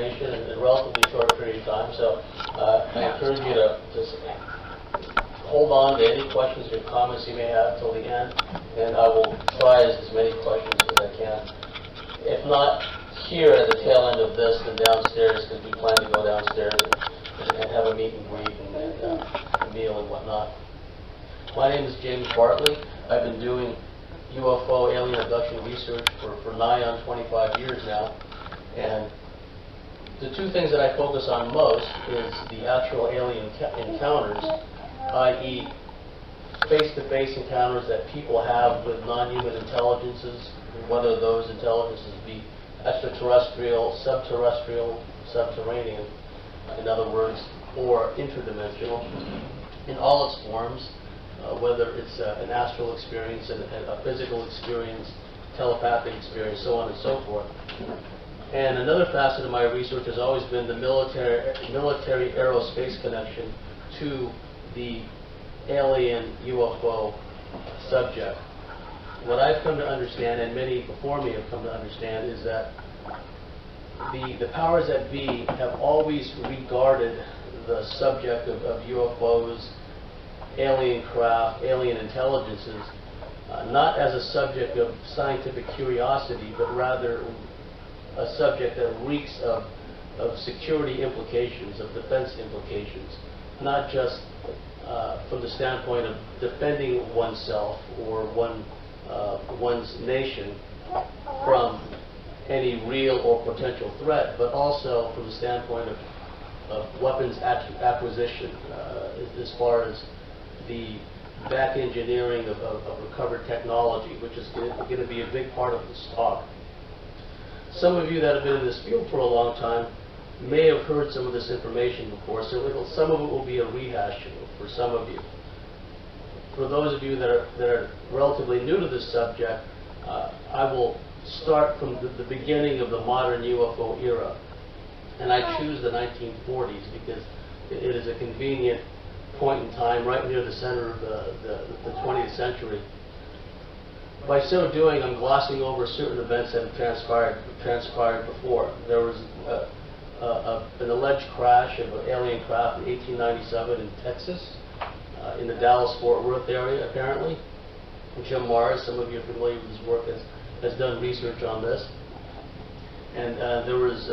in a relatively short period of time, so I encourage you to just hold on to any questions or comments you may have till the end, and I will try as many questions as I can. If not here at the tail end of this, then downstairs, because we plan to go downstairs and have a meet and greet and a meal and whatnot. My name is James Bartley. I've been doing UFO alien abduction research for nigh on 25 years now, and the two things that I focus on most is the actual alien encounters, i.e. face-to-face encounters that people have with non-human intelligences, whether those intelligences be extraterrestrial, subterranean, in other words, or interdimensional, in all its forms, whether it's an astral experience, a physical experience, telepathic experience, so on and so forth. And another facet of my research has always been the military aerospace connection to the alien UFO subject. What I've come to understand, and many before me have come to understand, is that the powers that be have always regarded the subject of UFOs, alien craft, alien intelligences, not as a subject of scientific curiosity, but rather a subject that reeks of security implications, of defense implications, not just from the standpoint of defending oneself or one's nation from any real or potential threat, but also from the standpoint of weapons acquisition, as far as the back engineering of recovered technology, which is going to be a big part of this talk. Some of you that have been in this field for a long time may have heard some of this information before, so some of it will be a rehash for some of you. For those of you that are relatively new to this subject, I will start from the beginning of the modern UFO era. And I choose the 1940s because it is a convenient point in time right near the center of the 20th century. By so doing, I'm glossing over certain events that have transpired before. There was an alleged crash of an alien craft in 1897 in Texas, in the Dallas-Fort Worth area, apparently. Jim Marrs, some of you are familiar with his work, has done research on this. And there was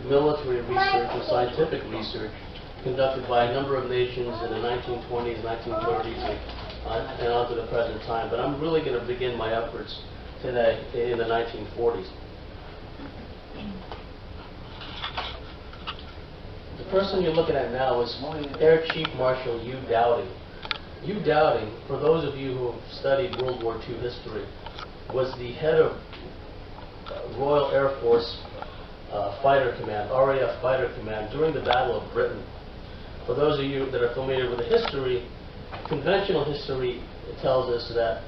military research and scientific research conducted by a number of nations in the 1920s, 1930s, and on to the present time. But I'm really going to begin my efforts today in the 1940s. The person you're looking at now is Air Chief Marshal Hugh Dowding. Hugh Dowding, for those of you who have studied World War II history, was the head of Royal Air Force Fighter Command, RAF Fighter Command, during the Battle of Britain. For those of you that are familiar with the history, conventional history tells us that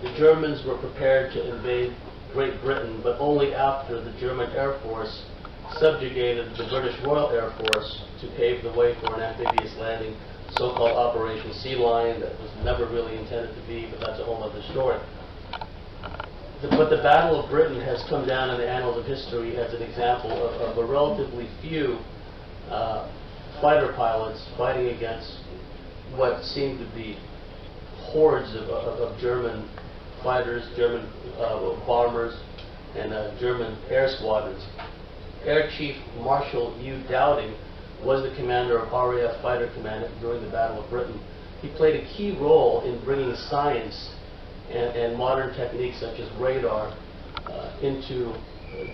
the Germans were prepared to invade Great Britain, but only after the German Air Force subjugated the British Royal Air Force to pave the way for an amphibious landing, so-called Operation Sea Lion, that was never really intended to be, but that's a whole other story. But the Battle of Britain has come down in the annals of history as an example of a relatively few fighter pilots fighting against what seemed to be hordes of German fighters, German bombers, and German air squadrons. Air Chief Marshal Hugh Dowding was the commander of RAF Fighter Command during the Battle of Britain. He played a key role in bringing science and modern techniques such as radar into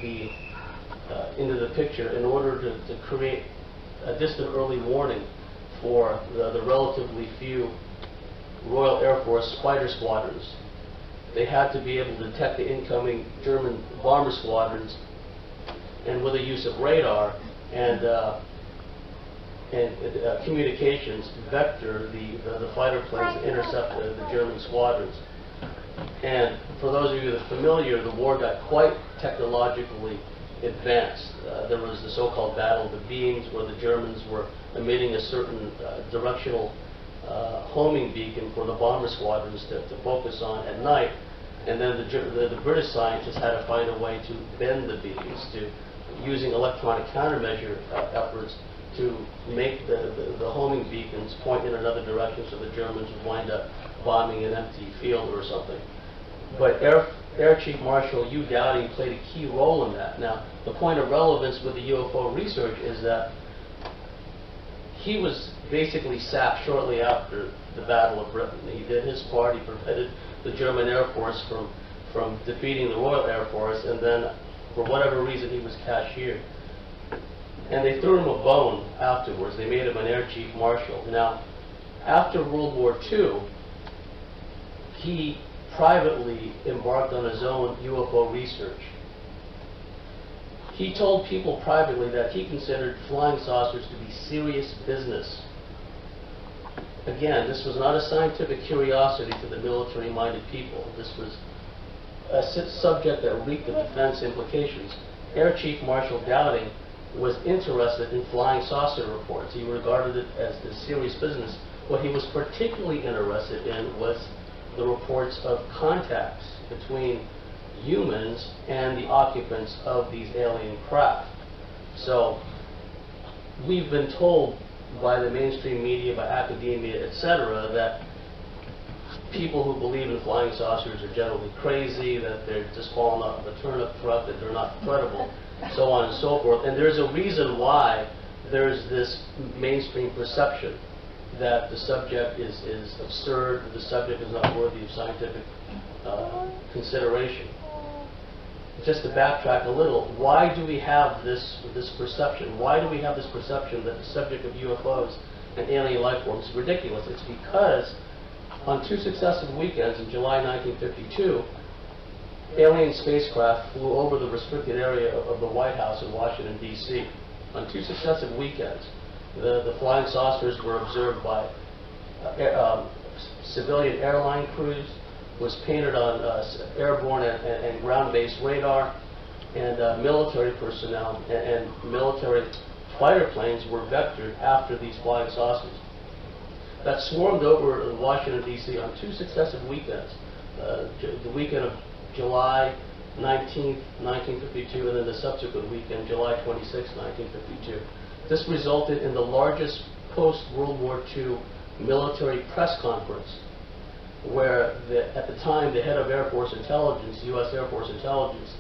the picture in order to create a distant early warning for the relatively few Royal Air Force fighter squadrons. They had to be able to detect the incoming German bomber squadrons, and with the use of radar and communications, vector the fighter planes to intercept the German squadrons. And for those of you that are familiar, the war got quite technologically advanced. There was the so-called Battle of the Beams, where the Germans were emitting a certain directional homing beacon for the bomber squadrons to focus on at night. And then the British scientists had to find a way to bend the beams, to using electronic countermeasure efforts to make the homing beacons point in another direction so the Germans would wind up bombing an empty field or something. But Air Chief Marshal Hugh Dowding played a key role in that. Now, the point of relevance with the UFO research is that he was basically sacked shortly after the Battle of Britain. He did his part. He prevented the German Air Force from defeating the Royal Air Force, and then, for whatever reason, he was cashiered. And they threw him a bone afterwards. They made him an Air Chief Marshal. Now, after World War II, he privately embarked on his own UFO research. He told people privately that he considered flying saucers to be serious business. Again, this was not a scientific curiosity to the military-minded people. This was a subject that reeked of defense implications. Air Chief Marshal Dowding was interested in flying saucer reports. He regarded it as a serious business. What he was particularly interested in was the reports of contacts between humans and the occupants of these alien craft. So we've been told by the mainstream media, by academia, etc., that people who believe in flying saucers are generally crazy, that they're just falling off of a turnip truck, that they're not credible, so on and so forth. And there's a reason why there's this mainstream perception that the subject is absurd, that the subject is not worthy of scientific consideration. Just to backtrack a little, why do we have this perception? Why do we have this perception that the subject of UFOs and alien life forms is ridiculous? It's because on 2 successive weekends in July 1952, alien spacecraft flew over the restricted area of the White House in Washington, D.C. On 2 successive weekends, the flying saucers were observed by civilian airline crews, was painted on airborne and ground-based radar, and military personnel and military fighter planes were vectored after these flying saucers that swarmed over Washington, D.C. on 2 successive weekends, the weekend of July 19th, 1952, and then the subsequent weekend, July 26th, 1952. This resulted in the largest post-World War II military press conference, where at the time the head of Air Force Intelligence, U.S. Air Force Intelligence,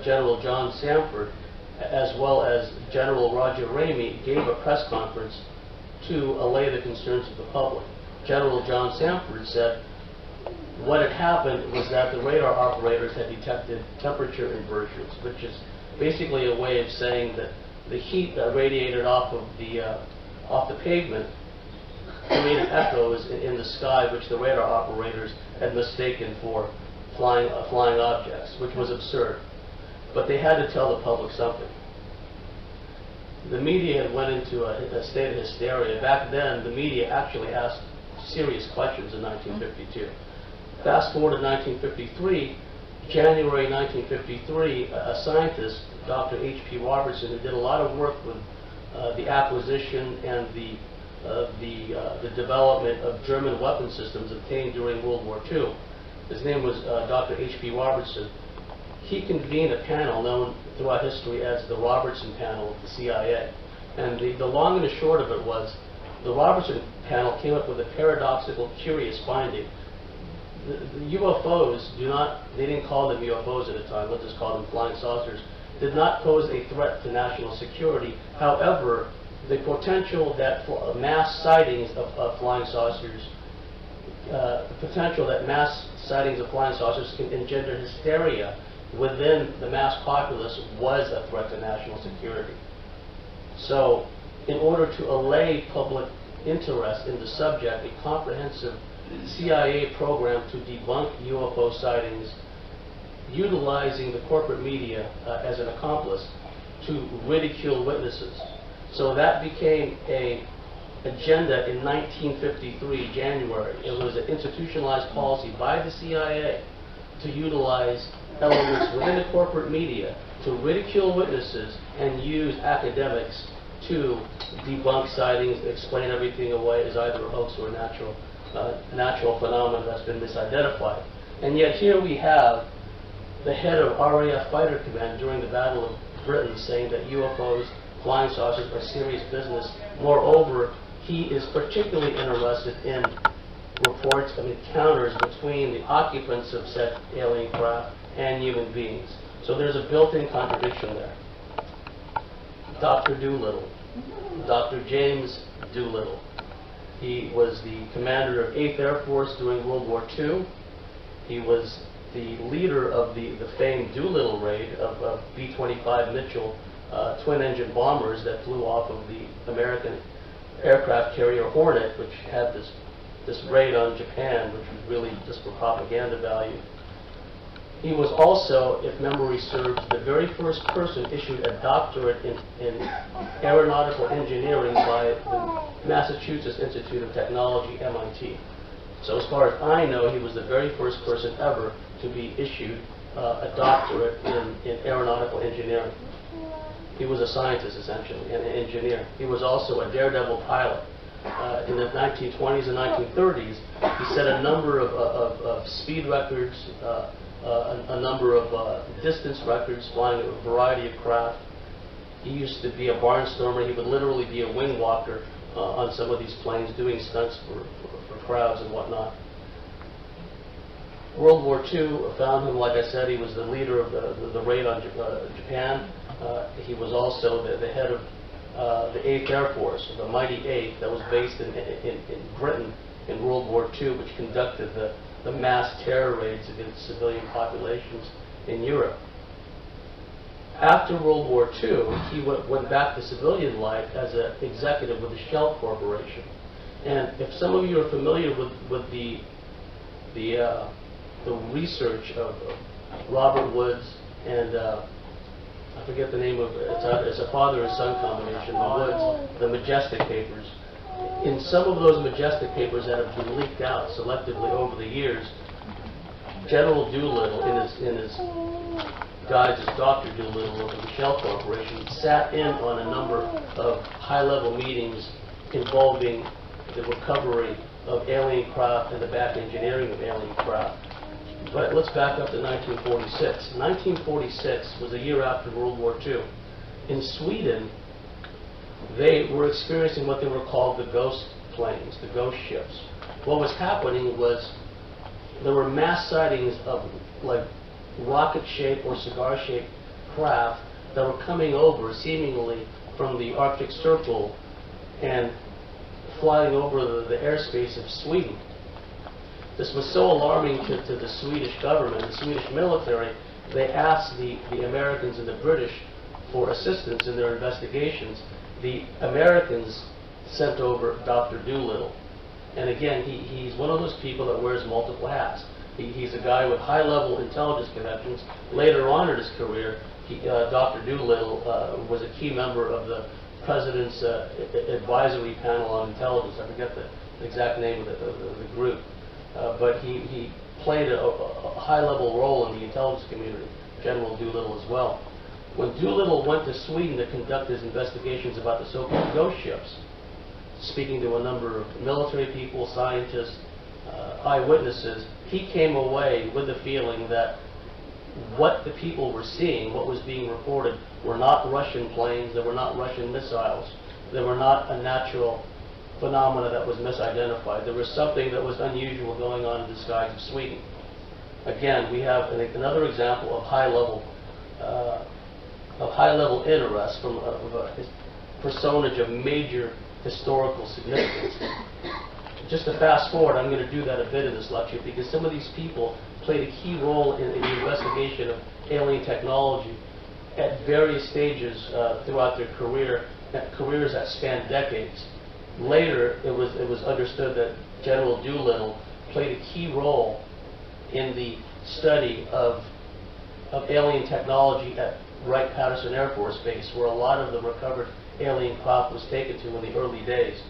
General John Samford, as well as General Roger Ramey, gave a press conference to allay the concerns of the public. General John Samford said what had happened was that the radar operators had detected temperature inversions, which is basically a way of saying that the heat that radiated off of the pavement created echoes in the sky, which the radar operators had mistaken for flying objects, which was absurd. But they had to tell the public something. The media had went into a state of hysteria. Back then, the media actually asked serious questions in 1952. Fast forward to 1953, January 1953, a scientist, Dr. H.P. Robertson, who did a lot of work with the acquisition and the development of German weapon systems obtained during World War II. His name was Dr. H.P. Robertson. He convened a panel known throughout history as the Robertson Panel of the CIA. And the long and the short of it was, the Robertson panel came up with a paradoxical, curious finding. The UFOs they didn't call them UFOs at the time, let's just call them flying saucers, did not pose a threat to national security. However, the potential that mass sightings of flying saucers, the potential that mass sightings of flying saucers can engender hysteria within the mass populace was a threat to national security. So, in order to allay public interest in the subject, a comprehensive CIA program to debunk UFO sightings, utilizing the corporate media as an accomplice to ridicule witnesses. So that became an agenda in 1953, January. It was an institutionalized policy by the CIA to utilize elements within the corporate media to ridicule witnesses and use academics to debunk sightings, explain everything away as either a hoax or a natural phenomenon that's been misidentified. And yet here we have the head of RAF Fighter Command during the Battle of Britain, saying that UFOs, flying saucers, are serious business. Moreover, he is particularly interested in reports of encounters between the occupants of said alien craft and human beings. So there's a built-in contradiction there. Dr. Doolittle, Dr. James Doolittle. He was the commander of 8th Air Force during World War II. He was the leader of the famed Doolittle raid of B-25 Mitchell twin-engine bombers that flew off of the American aircraft carrier Hornet, which had this raid on Japan, which was really just for propaganda value. He was also, if memory serves, the very first person issued a doctorate in aeronautical engineering by the Massachusetts Institute of Technology, MIT. So as far as I know, he was the very first person ever to be issued a doctorate in aeronautical engineering. He was a scientist, essentially, and an engineer. He was also a daredevil pilot. In the 1920s and 1930s, he set a number of speed records, a number of distance records, flying a variety of craft. He used to be a barnstormer. He would literally be a wing walker on some of these planes, doing stunts for crowds and whatnot. World War II found him, like I said, he was the leader of the raid on Japan. He was also the head of the 8th Air Force, the mighty 8th, that was based in Britain in World War II, which conducted the mass terror raids against civilian populations in Europe. After World War II, he went back to civilian life as an executive with the Shell Corporation. And if some of you are familiar with the research of Robert Woods and I forget the name of it, it's a father and son combination, the Woods, the Majestic Papers. In some of those Majestic Papers that have been leaked out selectively over the years, General Doolittle, in his guise as Dr. Doolittle of the Shell Corporation, sat in on a number of high-level meetings involving the recovery of alien craft and the back engineering of alien craft. But let's back up to 1946. 1946 was a year after World War II. In Sweden, they were experiencing what they were called the ghost planes, the ghost ships. What was happening was there were mass sightings of like rocket-shaped or cigar-shaped craft that were coming over seemingly from the Arctic Circle and flying over the airspace of Sweden. This was so alarming to the Swedish government, the Swedish military. They asked the Americans and the British for assistance in their investigations. The Americans sent over Dr. Doolittle. And again, he's one of those people that wears multiple hats. He's a guy with high-level intelligence connections. Later on in his career, Dr. Doolittle was a key member of the President's advisory panel on intelligence. I forget the exact name of the group. But he played a high-level role in the intelligence community, General Doolittle as well. When Doolittle went to Sweden to conduct his investigations about the so-called ghost ships, speaking to a number of military people, scientists, eyewitnesses, he came away with the feeling that what the people were seeing, what was being reported, were not Russian planes, they were not Russian missiles, they were not a natural phenomena that was misidentified. There was something that was unusual going on in the skies of Sweden. Again, we have another example of high-level interest from a personage of major historical significance. Just to fast forward, I'm going to do that a bit in this lecture because some of these people played a key role in the investigation of alien technology at various stages throughout their careers that spanned decades. Later, it was understood that General Doolittle played a key role in the study of alien technology at Wright-Patterson Air Force Base, where a lot of the recovered alien craft was taken to in the early days.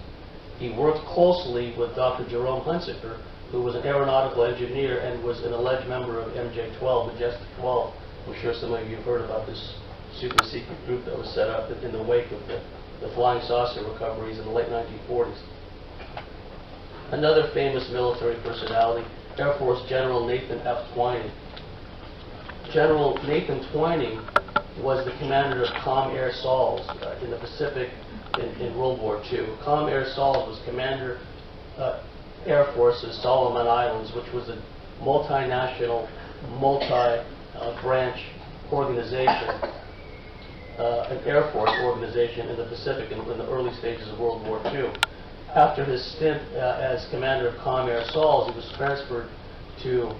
He worked closely with Dr. Jerome Hunsaker, who was an aeronautical engineer and was an alleged member of MJ-12, Majestic 12. I'm sure some of you have heard about this super secret group that was set up in the wake of the flying saucer recoveries in the late 1940s. Another famous military personality, Air Force General Nathan F. Twining. General Nathan Twining was the commander of Com Air Sols in the Pacific in World War II. Com Air Sols was commander Air Force's Solomon Islands, which was a multinational, multi-branch organization, an Air Force organization in the Pacific in the early stages of World War II. After his stint as commander of Com Air Sols, he was transferred to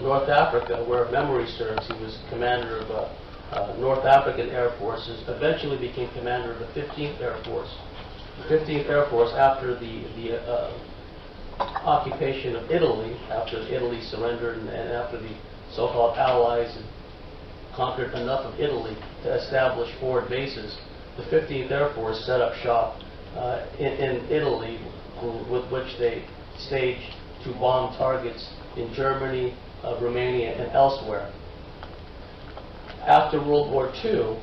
North Africa, where, if memory serves, he was commander of North African Air Forces, eventually became commander of the 15th Air Force. The 15th Air Force, after the occupation of Italy, after Italy surrendered and after the so-called Allies had conquered enough of Italy to establish forward bases, the 15th Air Force set up shop in Italy, with which they staged to bomb targets in Germany, Romania, and elsewhere. After World War II,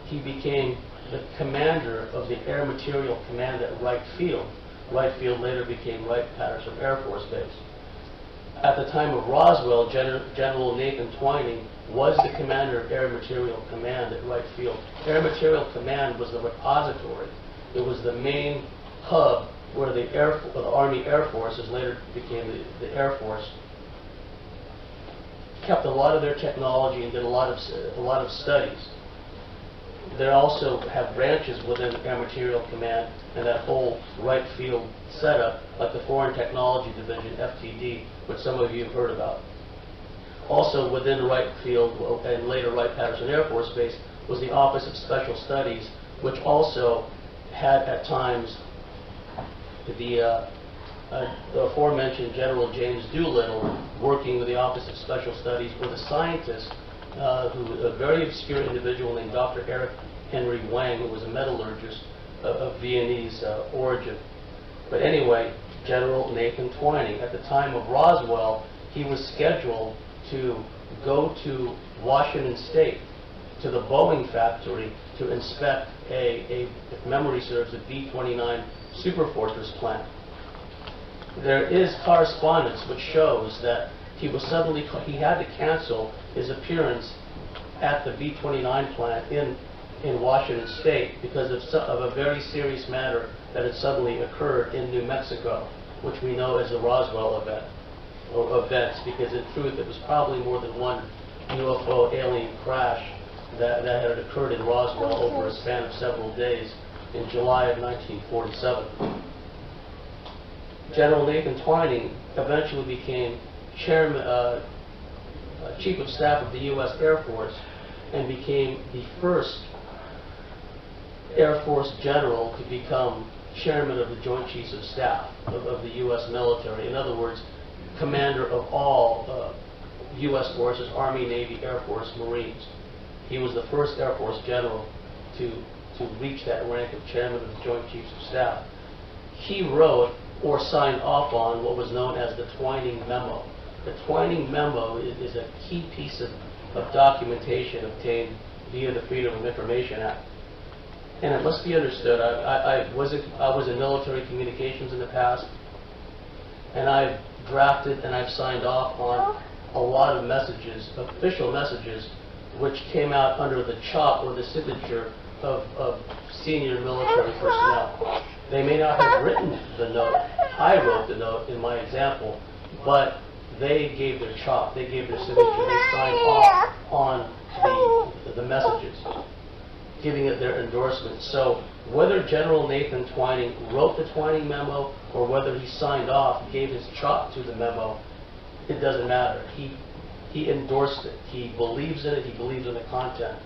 he became the commander of the Air Material Command at Wright Field. Wright Field later became Wright-Patterson Air Force Base. At the time of Roswell, General Nathan Twining was the commander of Air Material Command at Wright Field. Air Material Command was the repository. It was the main hub where the Army Air Forces, later became the Air Force, kept a lot of their technology and did a lot of studies. They also have branches within Air Material Command and that whole Wright Field setup, like the Foreign Technology Division, FTD, which some of you have heard about. Also within Wright Field and later Wright-Patterson Air Force Base was the Office of Special Studies, which also had at times the aforementioned General James Doolittle working with the Office of Special Studies, with a scientist, a very obscure individual named Dr. Eric Henry Wang, who was a metallurgist of Viennese origin. But anyway, General Nathan Twining, at the time of Roswell, he was scheduled to go to Washington State, to the Boeing factory, to inspect if memory serves, a B-29 Superfortress plant. There is correspondence which shows that he had to cancel his appearance at the B-29 plant in Washington State because of a very serious matter that had suddenly occurred in New Mexico, which we know as the Roswell event, or events, because in truth it was probably more than one UFO alien crash that had occurred in Roswell over a span of several days in July of 1947. General Nathan Twining eventually became Chief of Staff of the U.S. Air Force and became the first Air Force general to become chairman of the Joint Chiefs of Staff of the U.S. military. In other words, commander of all U.S. forces, Army, Navy, Air Force, Marines. He was the first Air Force general to reach that rank of chairman of the Joint Chiefs of Staff. He wrote or signed off on what was known as the Twining Memo. The Twining Memo is a key piece of documentation obtained via the Freedom of Information Act. And it must be understood, I was in military communications in the past, and I've drafted and I've signed off on a lot of messages, official messages, which came out under the CHOP, or the signature of senior military personnel. They may not have written the note. I wrote the note in my example, but they gave their CHOP, they gave their signature, they signed off on the messages, giving it their endorsement. So whether General Nathan Twining wrote the Twining Memo or whether he signed off, gave his CHOP to the memo, it doesn't matter. He endorsed it. He believes in it. He believes in the content.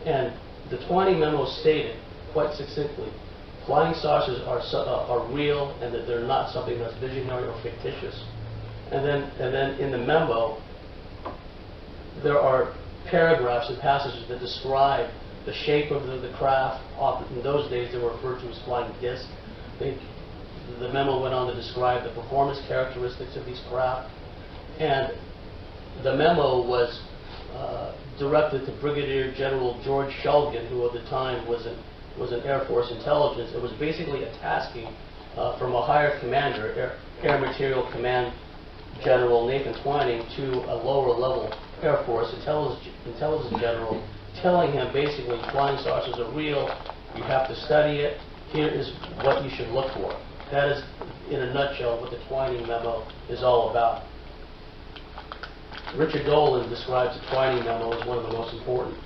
And the Twining Memo stated quite succinctly, flying saucers are real and that they're not something that's visionary or fictitious. And then in the memo, there are paragraphs and passages that describe the shape of the craft. In those days, they were referred to as flying discs. The memo went on to describe the performance characteristics of these craft. And the memo was directed to Brigadier General George Shulgin, who at the time was an Air Force intelligence. It was basically a tasking from a higher commander, Air Material Command General Nathan Twining, to a lower level Air Force intelligence general, telling him basically flying saucers are real, you have to study it, here is what you should look for. That is, in a nutshell, what the Twining memo is all about. Richard Dolan describes the Twining memo as one of the most important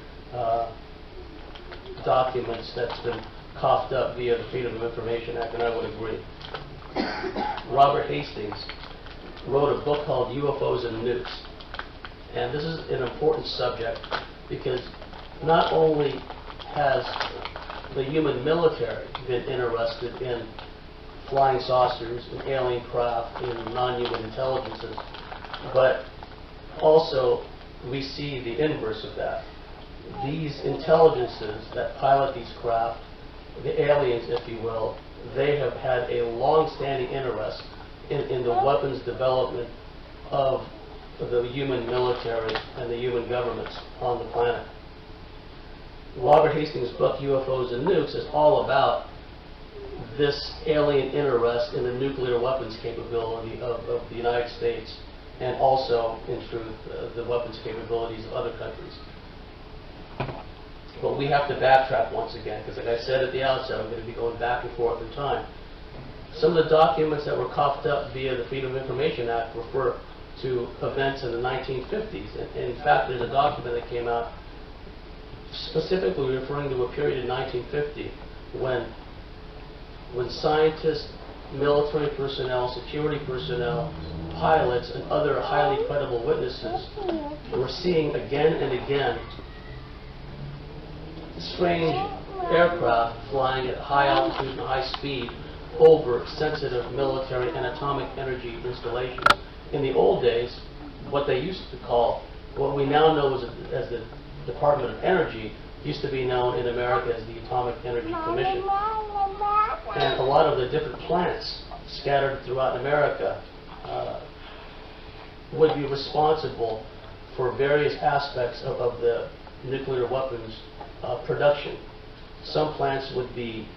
documents that's been coughed up via the Freedom of Information Act, and I would agree. Robert Hastings wrote a book called UFOs and Nukes. And this is an important subject because not only has the human military been interested in flying saucers, in alien craft, in non-human intelligences, but also we see the inverse of that. These intelligences that pilot these craft, the aliens, if you will, they have had a long-standing interest in the weapons development of the human military and the human governments on the planet. Robert Hastings' book, UFOs and Nukes, is all about this alien interest in the nuclear weapons capability of the United States and also, in truth, the weapons capabilities of other countries. But we have to backtrack once again, because like I said at the outset, I'm going to be going back and forth in time. Some of the documents that were coughed up via the Freedom of Information Act refer to events in the 1950s. And in fact, there's a document that came out specifically referring to a period in 1950 when scientists, military personnel, security personnel, pilots, and other highly credible witnesses were seeing again and again strange aircraft flying at high altitude and high speed over sensitive military and atomic energy installations. In the old days, what they used to call, what we now know as the Department of Energy, used to be known in America as the Atomic Energy Commission. And a lot of the different plants scattered throughout America would be responsible for various aspects of the nuclear weapons production. Some plants would be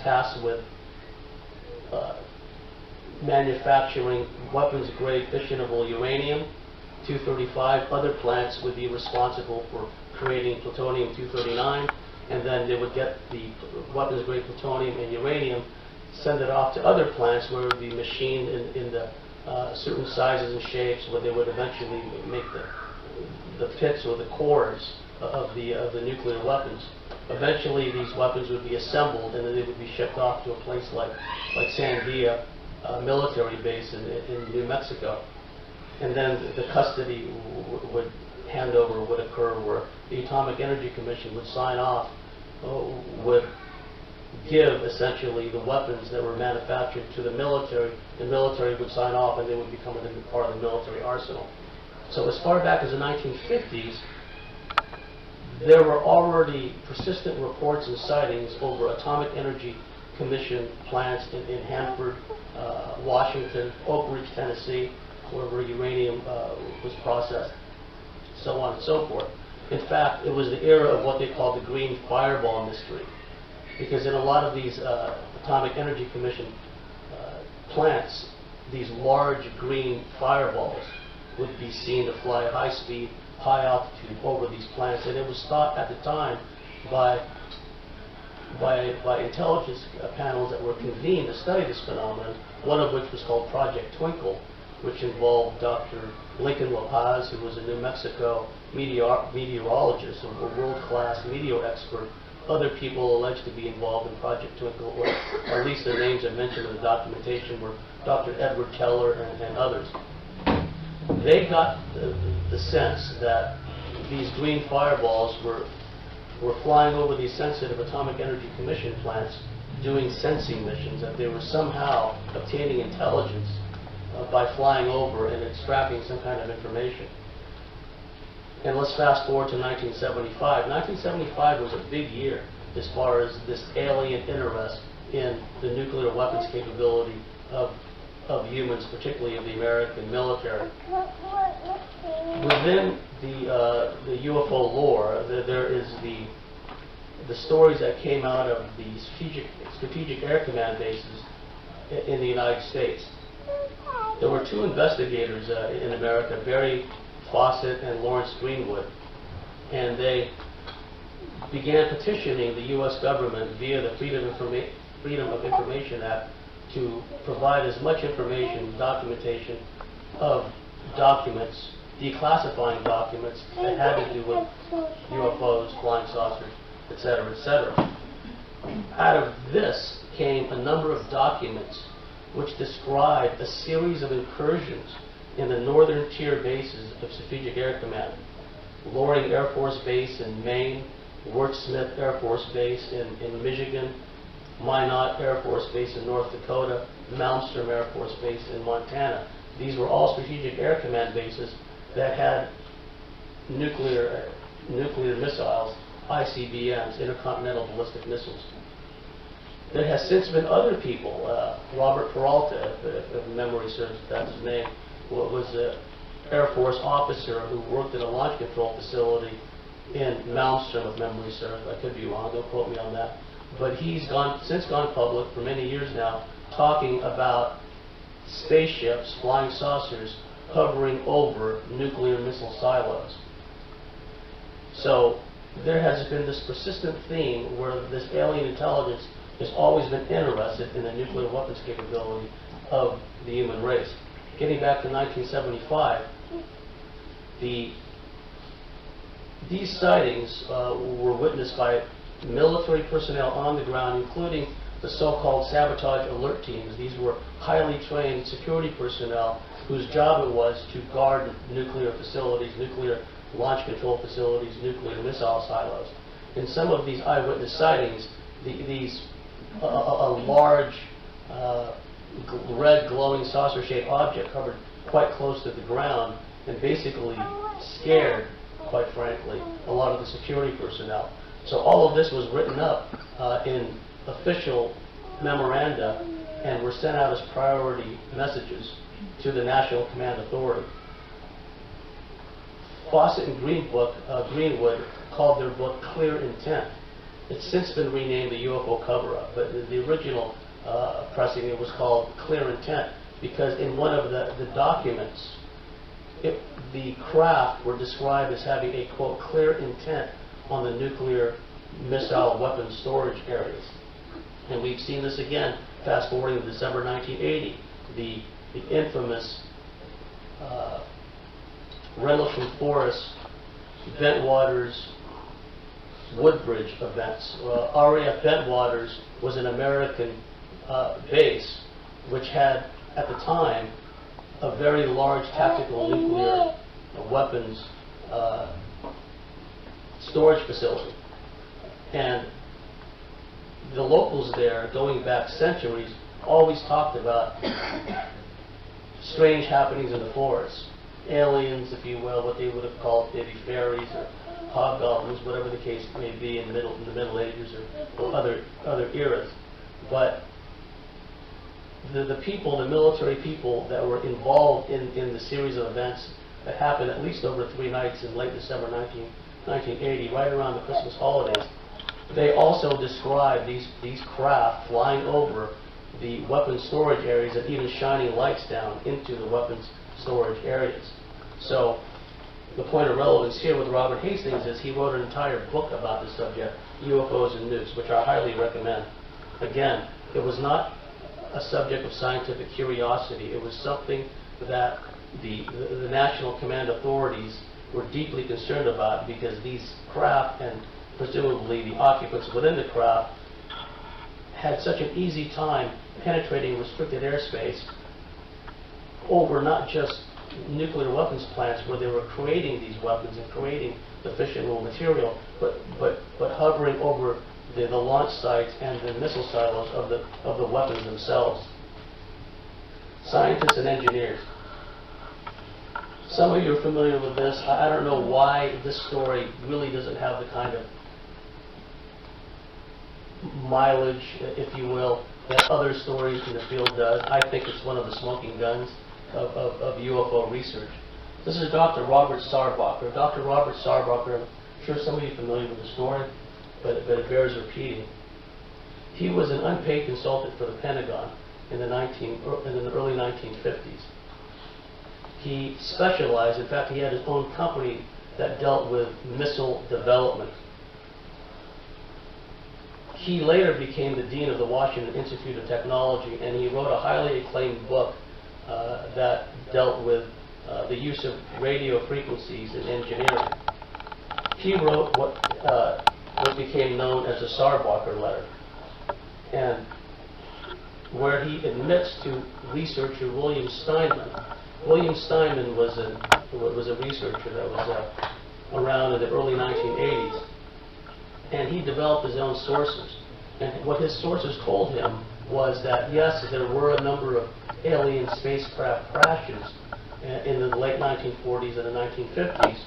tasked with manufacturing weapons-grade fissionable uranium-235. Other plants would be responsible for creating plutonium-239, and then they would get the weapons-grade plutonium and uranium, send it off to other plants where it would be machined in the certain sizes and shapes, where they would eventually make the pits or the cores of the nuclear weapons. Eventually, these weapons would be assembled, and then they would be shipped off to a place like Sandia military base in New Mexico. And then the custody would handover would occur where the Atomic Energy Commission would sign off, would give essentially the weapons that were manufactured to the military would sign off, and they would become a part of the military arsenal. So as far back as the 1950s, there were already persistent reports and sightings over Atomic Energy Commission plants in Hanford, Washington, Oak Ridge, Tennessee, where uranium was processed, so on and so forth. In fact, it was the era of what they call the green fireball mystery, because in a lot of these Atomic Energy Commission plants, these large green fireballs would be seen to fly at high speed, high altitude over these plants, and it was thought at the time by intelligence panels that were convened to study this phenomenon, one of which was called Project Twinkle, which involved Dr. Lincoln La Paz, who was a New Mexico meteorologist, a world-class meteor expert. Other people alleged to be involved in Project Twinkle, or at least their names are mentioned in the documentation, were Dr. Edward Teller and others. They got the sense that these green fireballs were flying over these sensitive Atomic Energy Commission plants doing sensing missions, that they were somehow obtaining intelligence by flying over and extracting some kind of information. And let's fast forward to 1975. 1975 was a big year as far as this alien interest in the nuclear weapons capability of humans, particularly of the American military. Within the UFO lore, there is the stories that came out of the strategic air command bases in the United States. There were two investigators in America, Barry Fawcett and Lawrence Greenwood, and they began petitioning the U.S. government via the Freedom of Information Act to provide as much information, documentation of documents, declassifying documents that had to do with UFOs, flying saucers, etc., etc. Out of this came a number of documents which described a series of incursions in the northern tier bases of Strategic Air Command. Loring Air Force Base in Maine, Wirt Smith Air Force Base in Michigan, Minot Air Force Base in North Dakota, Malmstrom Air Force Base in Montana. These were all Strategic Air Command bases that had nuclear missiles, ICBMs, intercontinental ballistic missiles. There has since been other people, Robert Peralta, if memory serves, that's his name, was an Air Force officer who worked at a launch control facility in Malmstrom, if memory serves. I could be wrong, don't quote me on that. But he's since gone public for many years now, talking about spaceships, flying saucers, hovering over nuclear missile silos. So there has been this persistent theme where this alien intelligence has always been interested in the nuclear weapons capability of the human race. Getting back to 1975, these sightings were witnessed by military personnel on the ground, including the so-called sabotage alert teams. These were highly trained security personnel whose job it was to guard nuclear facilities, nuclear launch control facilities, nuclear missile silos. In some of these eyewitness sightings, a large red glowing saucer-shaped object hovered quite close to the ground and basically scared, quite frankly, a lot of the security personnel. So all of this was written up in official memoranda and were sent out as priority messages to the National Command Authority. Fawcett and Greenwood called their book Clear Intent. It's since been renamed the UFO Cover-Up, but the original pressing it was called Clear Intent because in one of the documents, the craft were described as having a, quote, clear intent on the nuclear missile weapons storage areas. And we've seen this again, fast forwarding to December 1980, the infamous Rendlesham Forest, Bentwaters, Woodbridge events. RAF Bentwaters was an American base which had, at the time, a very large tactical nuclear weapons storage facility. And the locals there, going back centuries, always talked about strange happenings in the forest. Aliens, if you will, what they would have called maybe fairies or hobgoblins, whatever the case may be in the Middle Ages or other eras. But the people, the military people that were involved in the series of events that happened at least over 3 nights in late December 1980, right around the Christmas holidays, they also described these craft flying over the weapons storage areas and even shining lights down into the weapons storage areas. So the point of relevance here with Robert Hastings is he wrote an entire book about this subject, UFOs and Nukes, which I highly recommend. Again, it was not a subject of scientific curiosity. It was something that the National Command authorities were deeply concerned about because these craft and presumably the occupants within the craft had such an easy time penetrating restricted airspace over not just nuclear weapons plants where they were creating these weapons and creating the fissionable material, but hovering over the launch sites and the missile silos of the weapons themselves. Scientists and engineers. Some of you are familiar with this. I don't know why this story really doesn't have the kind of mileage, if you will, that other stories in the field does. I think it's one of the smoking guns of UFO research. This is Dr. Robert Sarbacher. Dr. Robert Sarbacher, I'm sure some of you are familiar with the story, but it bears repeating. He was an unpaid consultant for the Pentagon in the early 1950s. He specialized, in fact, he had his own company that dealt with missile development. He later became the dean of the Washington Institute of Technology, and he wrote a highly acclaimed book that dealt with the use of radio frequencies in engineering. He wrote what became known as the Sarbacher letter, and where he admits to researcher William Steinman. William Steinman was a researcher that was around in the early 1980s, and he developed his own sources. And what his sources told him was that, yes, there were a number of alien spacecraft crashes in the late 1940s and the 1950s.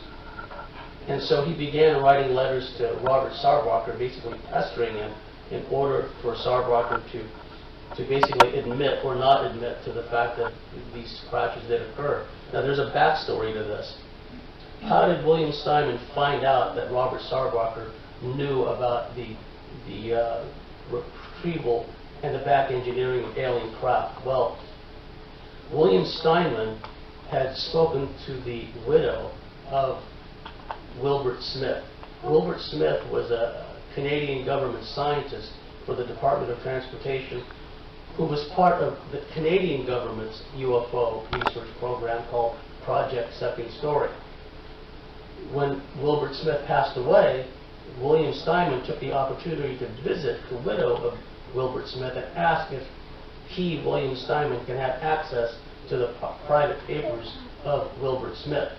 And so he began writing letters to Robert Sarbacher, basically pestering him in order for Sarbacher to basically admit or not admit to the fact that these crashes did occur. Now, there's a backstory to this. How did William Steinman find out that Robert Sarbacher knew about the retrieval and the back engineering of alien craft? Well, William Steinman had spoken to the widow of Wilbert Smith. Wilbert Smith was a Canadian government scientist for the Department of Transportation, who was part of the Canadian government's UFO research program called Project Second Story. When Wilbert Smith passed away, William Steinman took the opportunity to visit the widow of Wilbert Smith and ask if he, William Steinman, can have access to the private papers of Wilbert Smith.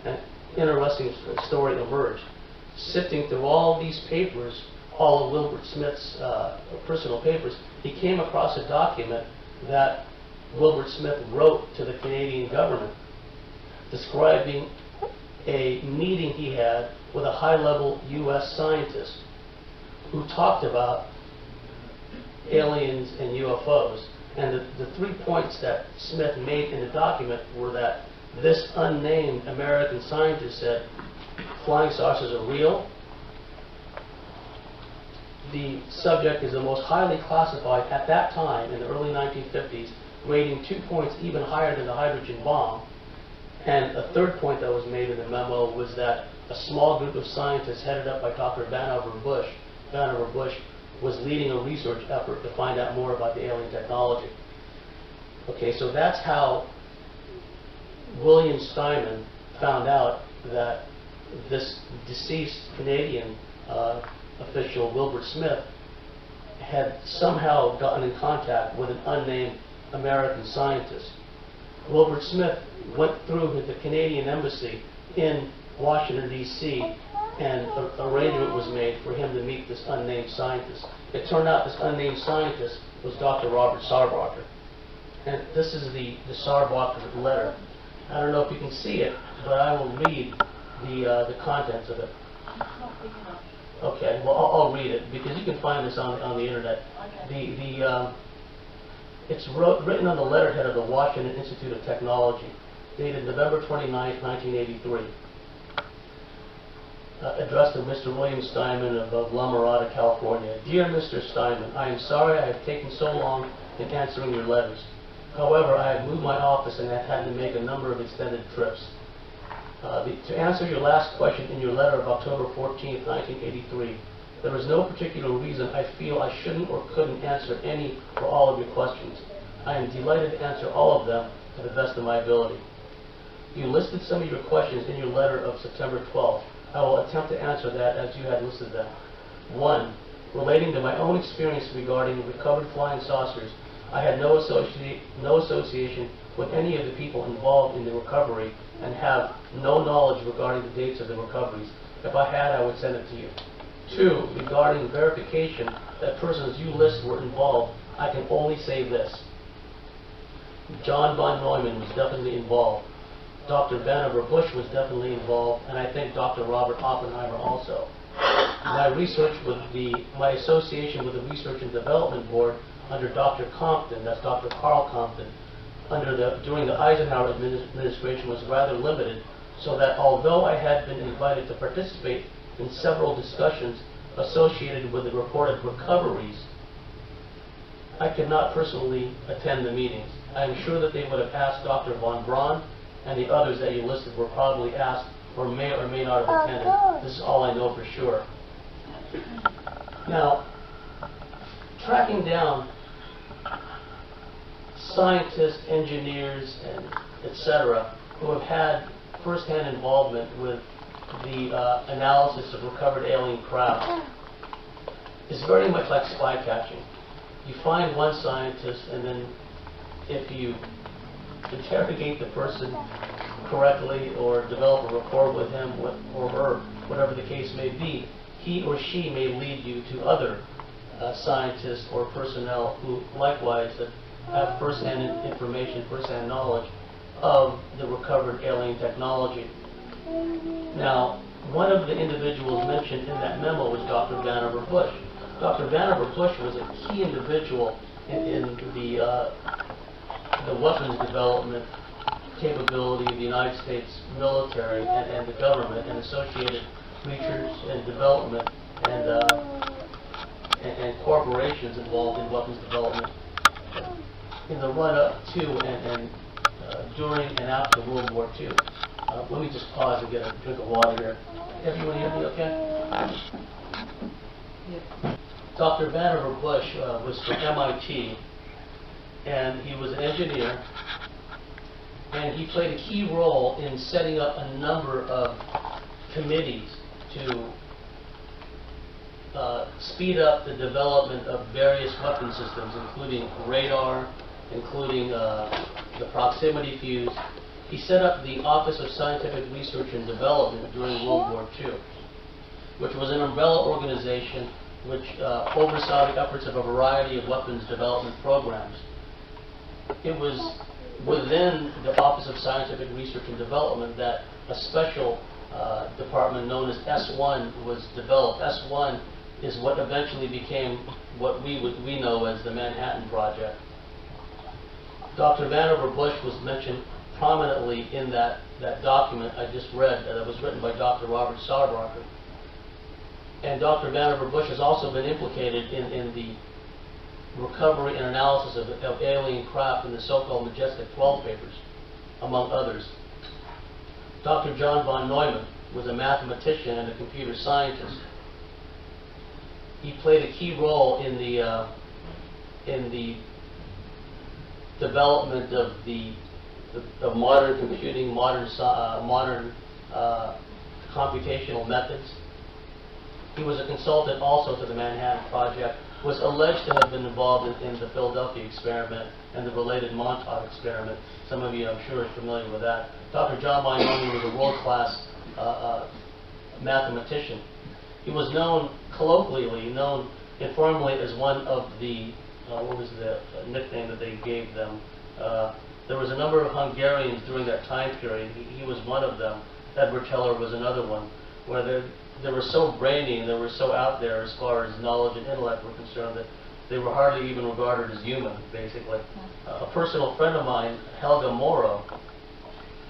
An interesting story emerged. Sifting through all these papers, all of Wilbert Smith's personal papers, he came across a document that Wilbert Smith wrote to the Canadian government describing a meeting he had with a high-level U.S. scientist who talked about aliens and UFOs. And the 3 points that Smith made in the document were that this unnamed American scientist said flying saucers are real. The subject is the most highly classified at that time in the early 1950s, rating 2 points even higher than the hydrogen bomb. And a third point that was made in the memo was that a small group of scientists headed up by Dr. Vannevar Bush was leading a research effort to find out more about the alien technology. Okay, so that's how William Steinman found out that this deceased Canadian official, Wilbert Smith, had somehow gotten in contact with an unnamed American scientist. Wilbert Smith went through the Canadian embassy in Washington, D.C., and an arrangement was made for him to meet this unnamed scientist. It turned out this unnamed scientist was Dr. Robert Sarbacher. And this is the Sarbacher letter. I don't know if you can see it, but I will read the contents of it. Okay, well, I'll read it, because you can find this on the internet. Okay. It's written on the letterhead of the Washington Institute of Technology, dated November 29, 1983. Addressed to Mr. William Steinman of La Mirada, California. Dear Mr. Steinman, I am sorry I have taken so long in answering your letters. However, I have moved my office and have had to make a number of extended trips. To answer your last question in your letter of October 14, 1983, there is no particular reason I feel I shouldn't or couldn't answer any or all of your questions. I am delighted to answer all of them to the best of my ability. You listed some of your questions in your letter of September 12th. I will attempt to answer that as you had listed them. 1. Relating to my own experience regarding recovered flying saucers, I had no association with any of the people involved in the recovery and have no knowledge regarding the dates of the recoveries. If I had, I would send it to you. 2. Regarding verification that persons you list were involved, I can only say this. John von Neumann was definitely involved. Dr. Vannevar Bush was definitely involved, and I think Dr. Robert Oppenheimer also. My association with the Research and Development Board under Dr. Compton, that's Dr. Carl Compton, during the Eisenhower administration was rather limited, so that although I had been invited to participate in several discussions associated with the reported recoveries, I could not personally attend the meetings. I am sure that they would have asked Dr. von Braun, and the others that you listed were probably asked or may not have attended. This is all I know for sure. Now, tracking down scientists, engineers, and etc., who have had first-hand involvement with the analysis of recovered alien craft is very much like spy catching. You find one scientist, and then if you interrogate the person correctly or develop a rapport with him or her, whatever the case may be, he or she may lead you to other scientists or personnel who likewise have first-hand information, first-hand knowledge of the recovered alien technology. Now, one of the individuals mentioned in that memo was Dr. Vannevar Bush. Dr. Vannevar Bush was a key individual in the weapons development capability of the United States military and the government, and associated research and development and corporations involved in weapons development in the run-up to and during and after World War II. Let me just pause and get a drink of water here. Everyone hear me okay? Yeah. Dr. Vannevar Bush was from MIT, and he was an engineer, and he played a key role in setting up a number of committees to speed up the development of various weapon systems, including radar, including the proximity fuse. He set up the Office of Scientific Research and Development during World War II, which was an umbrella organization which oversaw the efforts of a variety of weapons development programs. It was within the Office of Scientific Research and Development that a special department known as S1 was developed. S1 is what eventually became what we know as the Manhattan Project. Dr. Vannevar Bush was mentioned prominently in that document I just read that was written by Dr. Robert Sauerbracher. And Dr. Vannevar Bush has also been implicated in the recovery and analysis of alien craft in the so-called Majestic 12 papers, among others. Dr. John von Neumann was a mathematician and a computer scientist. He played a key role in the development of modern computing, modern computational methods. He was a consultant also to the Manhattan Project, was alleged to have been involved in the Philadelphia experiment and the related Montauk experiment. Some of you, I'm sure, are familiar with that. Dr. John von Neumann was a world-class mathematician. He was colloquially known informally as one of the, what was the nickname that they gave them? There was a number of Hungarians during that time period. He was one of them. Edward Teller was another one, where they were so brainy and they were so out there as far as knowledge and intellect were concerned that they were hardly even regarded as human, basically. A personal friend of mine, Helga Moro,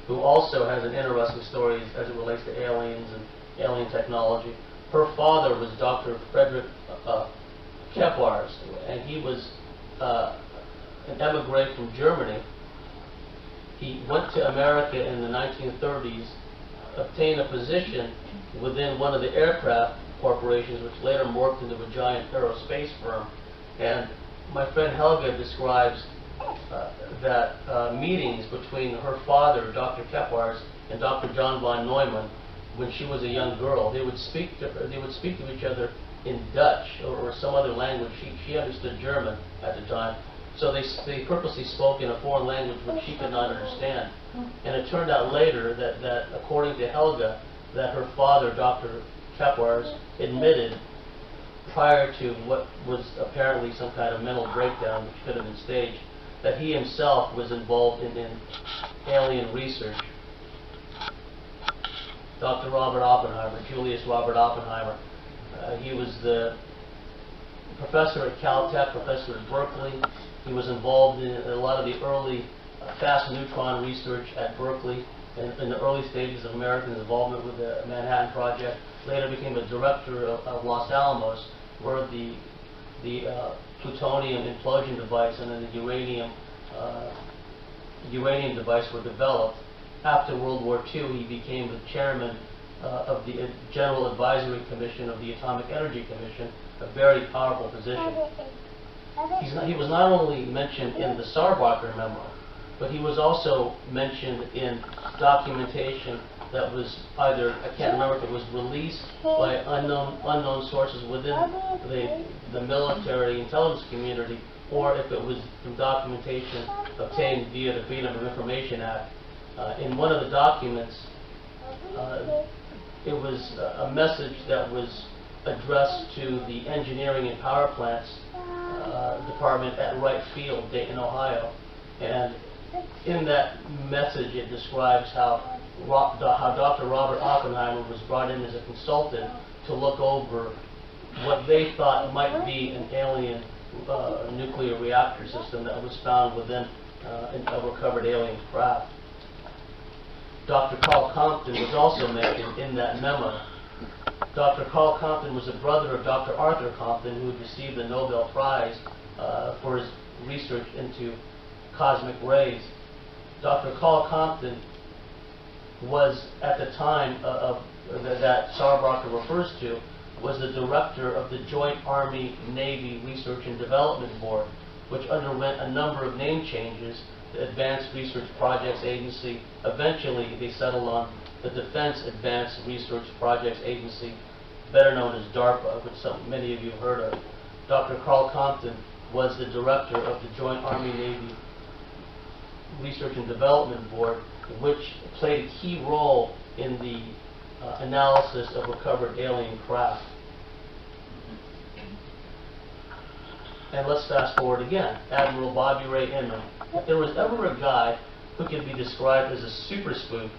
who also has an interesting story as it relates to aliens and alien technology. Her father was Dr. Frederick Kepars, and he was an emigre from Germany. He went to America in the 1930s, obtained a position within one of the aircraft corporations, which later morphed into a giant aerospace firm. And my friend Helga describes that meetings between her father, Dr. Kepars, and Dr. John von Neumann, when she was a young girl, they would speak to each other in Dutch or some other language. She understood German at the time. So they purposely spoke in a foreign language which she could not understand. And it turned out later that according to Helga, that her father, Dr. Kepars, admitted prior to what was apparently some kind of mental breakdown, which could have been staged, that he himself was involved in alien research. Dr. Robert Oppenheimer, Julius Robert Oppenheimer, he was the professor at Caltech, professor at Berkeley. He was involved in a lot of the early fast neutron research at Berkeley in the early stages of American involvement with the Manhattan Project. Later became a director of Los Alamos, where the plutonium implosion device and then the uranium device were developed. after World War II, he became the chairman of the General Advisory Commission of the Atomic Energy Commission, a very powerful position. He was not only mentioned in the Sarbacher memo, but he was also mentioned in documentation that was either, I can't remember if it was released by unknown sources within the military intelligence community, or if it was from documentation obtained via the Freedom of Information Act. In one of the documents, it was a message that was addressed to the Engineering and Power Plants Department at Wright Field, Dayton, Ohio. And in that message, it describes how Dr. Robert Oppenheimer was brought in as a consultant to look over what they thought might be an alien nuclear reactor system that was found within a recovered alien craft. Dr. Carl Compton was also mentioned in that memo. Dr. Carl Compton was a brother of Dr. Arthur Compton, who had received the Nobel Prize for his research into cosmic rays. Dr. Carl Compton was, at the time that Sarbacher refers to, was the director of the Joint Army-Navy Research and Development Board, which underwent a number of name changes. The Advanced Research Projects Agency. Eventually, they settled on the Defense Advanced Research Projects Agency, better known as DARPA, which many of you have heard of. Dr. Carl Compton was the director of the Joint Army-Navy Research and Development Board, which played a key role in the analysis of recovered alien craft. And let's fast forward again. Admiral Bobby Ray Inman. If there was ever a guy who could be described as a super spook,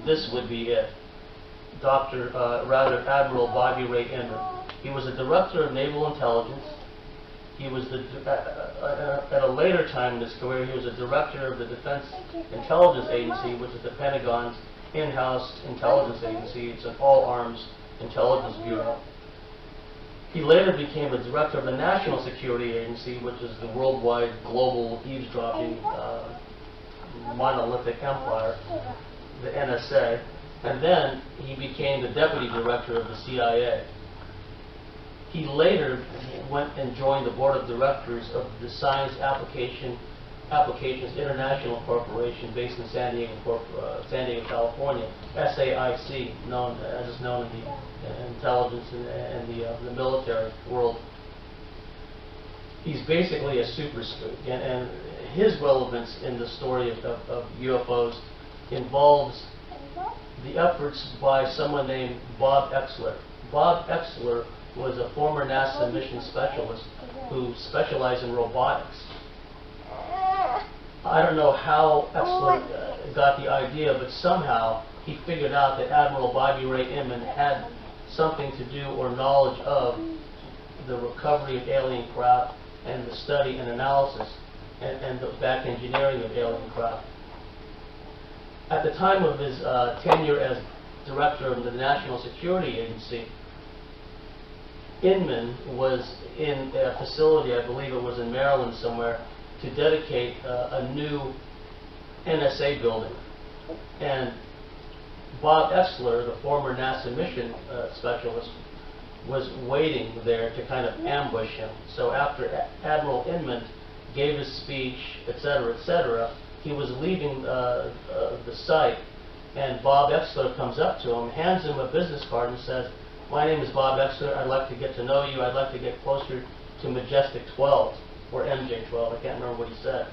this would be it. Admiral Bobby Ray Inman. He was a director of naval intelligence. He was at a later time in his career, he was a director of the Defense Intelligence Agency, which is the Pentagon's in-house intelligence agency. It's an all-arms intelligence bureau. He later became a director of the National Security Agency, which is the worldwide global eavesdropping monolithic empire, the NSA. And then he became the deputy director of the CIA. He later went and joined the board of directors of the Science Applications International Corporation, based in San Diego, California, SAIC, as is known in the intelligence and the military world. He's basically a super spook, and his relevance in the story of UFOs involves the efforts by someone named Bob Exler. Bob Exler was a former NASA mission specialist who specialized in robotics. I don't know how Exler got the idea, but somehow he figured out that Admiral Bobby Ray Inman had something to do or knowledge of the recovery of alien craft and the study and analysis and the back engineering of alien craft. At the time of his tenure as director of the National Security Agency, Inman was in a facility, I believe it was in Maryland somewhere, to dedicate a new NSA building. And Bob Exler, the former NASA mission specialist, was waiting there to kind of ambush him. So after Admiral Inman gave his speech, etc., he was leaving the site, and Bob Exler comes up to him, hands him a business card and says, "My name is Bob Exler. I'd like to get to know you. I'd like to get closer to Majestic 12, or MJ-12. I can't remember what he said."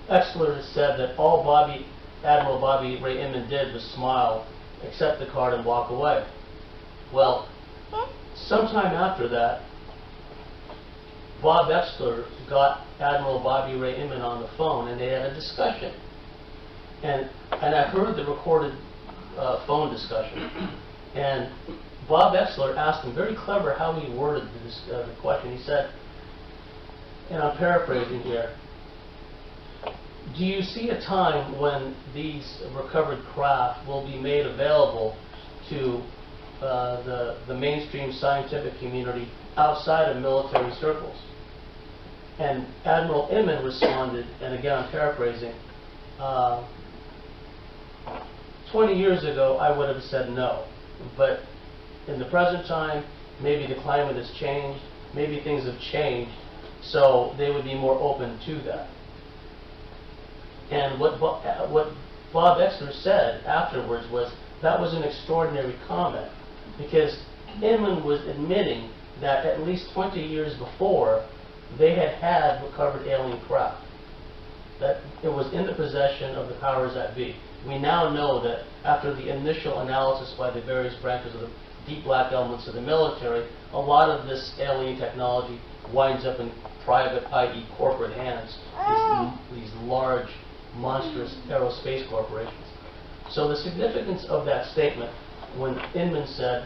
Exler said that all Admiral Bobby Ray Inman did was smile, accept the card, and walk away. Well, sometime after that, Bob Exler got Admiral Bobby Ray Inman on the phone, and they had a discussion. And I heard the recorded phone discussion. And Bob Exler asked him, very clever how he worded the question. He said, and I'm paraphrasing here, "Do you see a time when these recovered craft will be made available to the mainstream scientific community outside of military circles?" And Admiral Inman responded, and again I'm paraphrasing, 20 years ago, I would have said no. But in the present time, maybe the climate has changed, maybe things have changed, so they would be more open to that. And what Bob Exler said afterwards was that was an extraordinary comment, because Inman was admitting that at least 20 years before, they had recovered alien craft, that it was in the possession of the powers that be. We now know that after the initial analysis by the various branches of the deep black elements of the military, a lot of this alien technology winds up in private, i.e. corporate hands, these large, monstrous aerospace corporations. So the significance of that statement, when Inman said,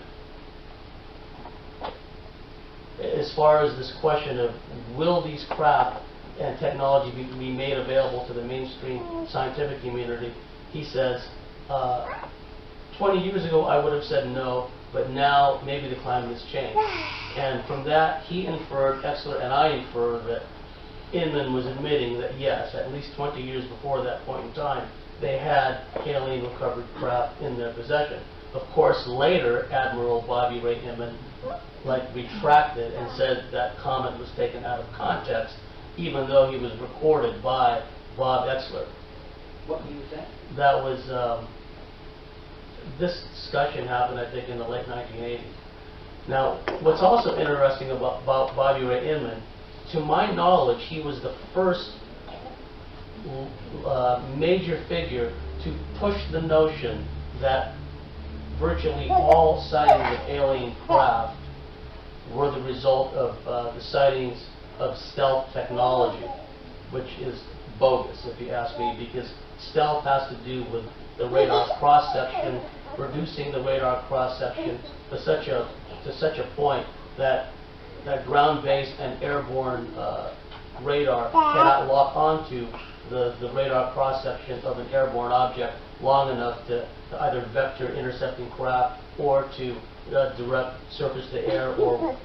as far as this question of will these craft and technology be made available to the mainstream scientific community, he says, 20 years ago I would have said no, but now maybe the climate has changed. And from that, he inferred, Exler and I infer, that Inman was admitting that yes, at least 20 years before that point in time, they had alien recovered craft in their possession. Of course, later, Admiral Bobby Ray Inman retracted and said that comment was taken out of context, even though he was recorded by Bob Exler. What year was that? That was, this discussion happened, I think, in the late 1980s. Now, what's also interesting about Bobby Ray Inman, to my knowledge, he was the first major figure to push the notion that virtually all sightings of alien craft were the result of the sightings of stealth technology, which is bogus, if you ask me, because stealth has to do with the radar cross-section, reducing the radar cross-section to such a point that ground-based and airborne radar cannot lock onto the radar cross-section of an airborne object long enough to either vector intercepting craft or to direct surface-to-air or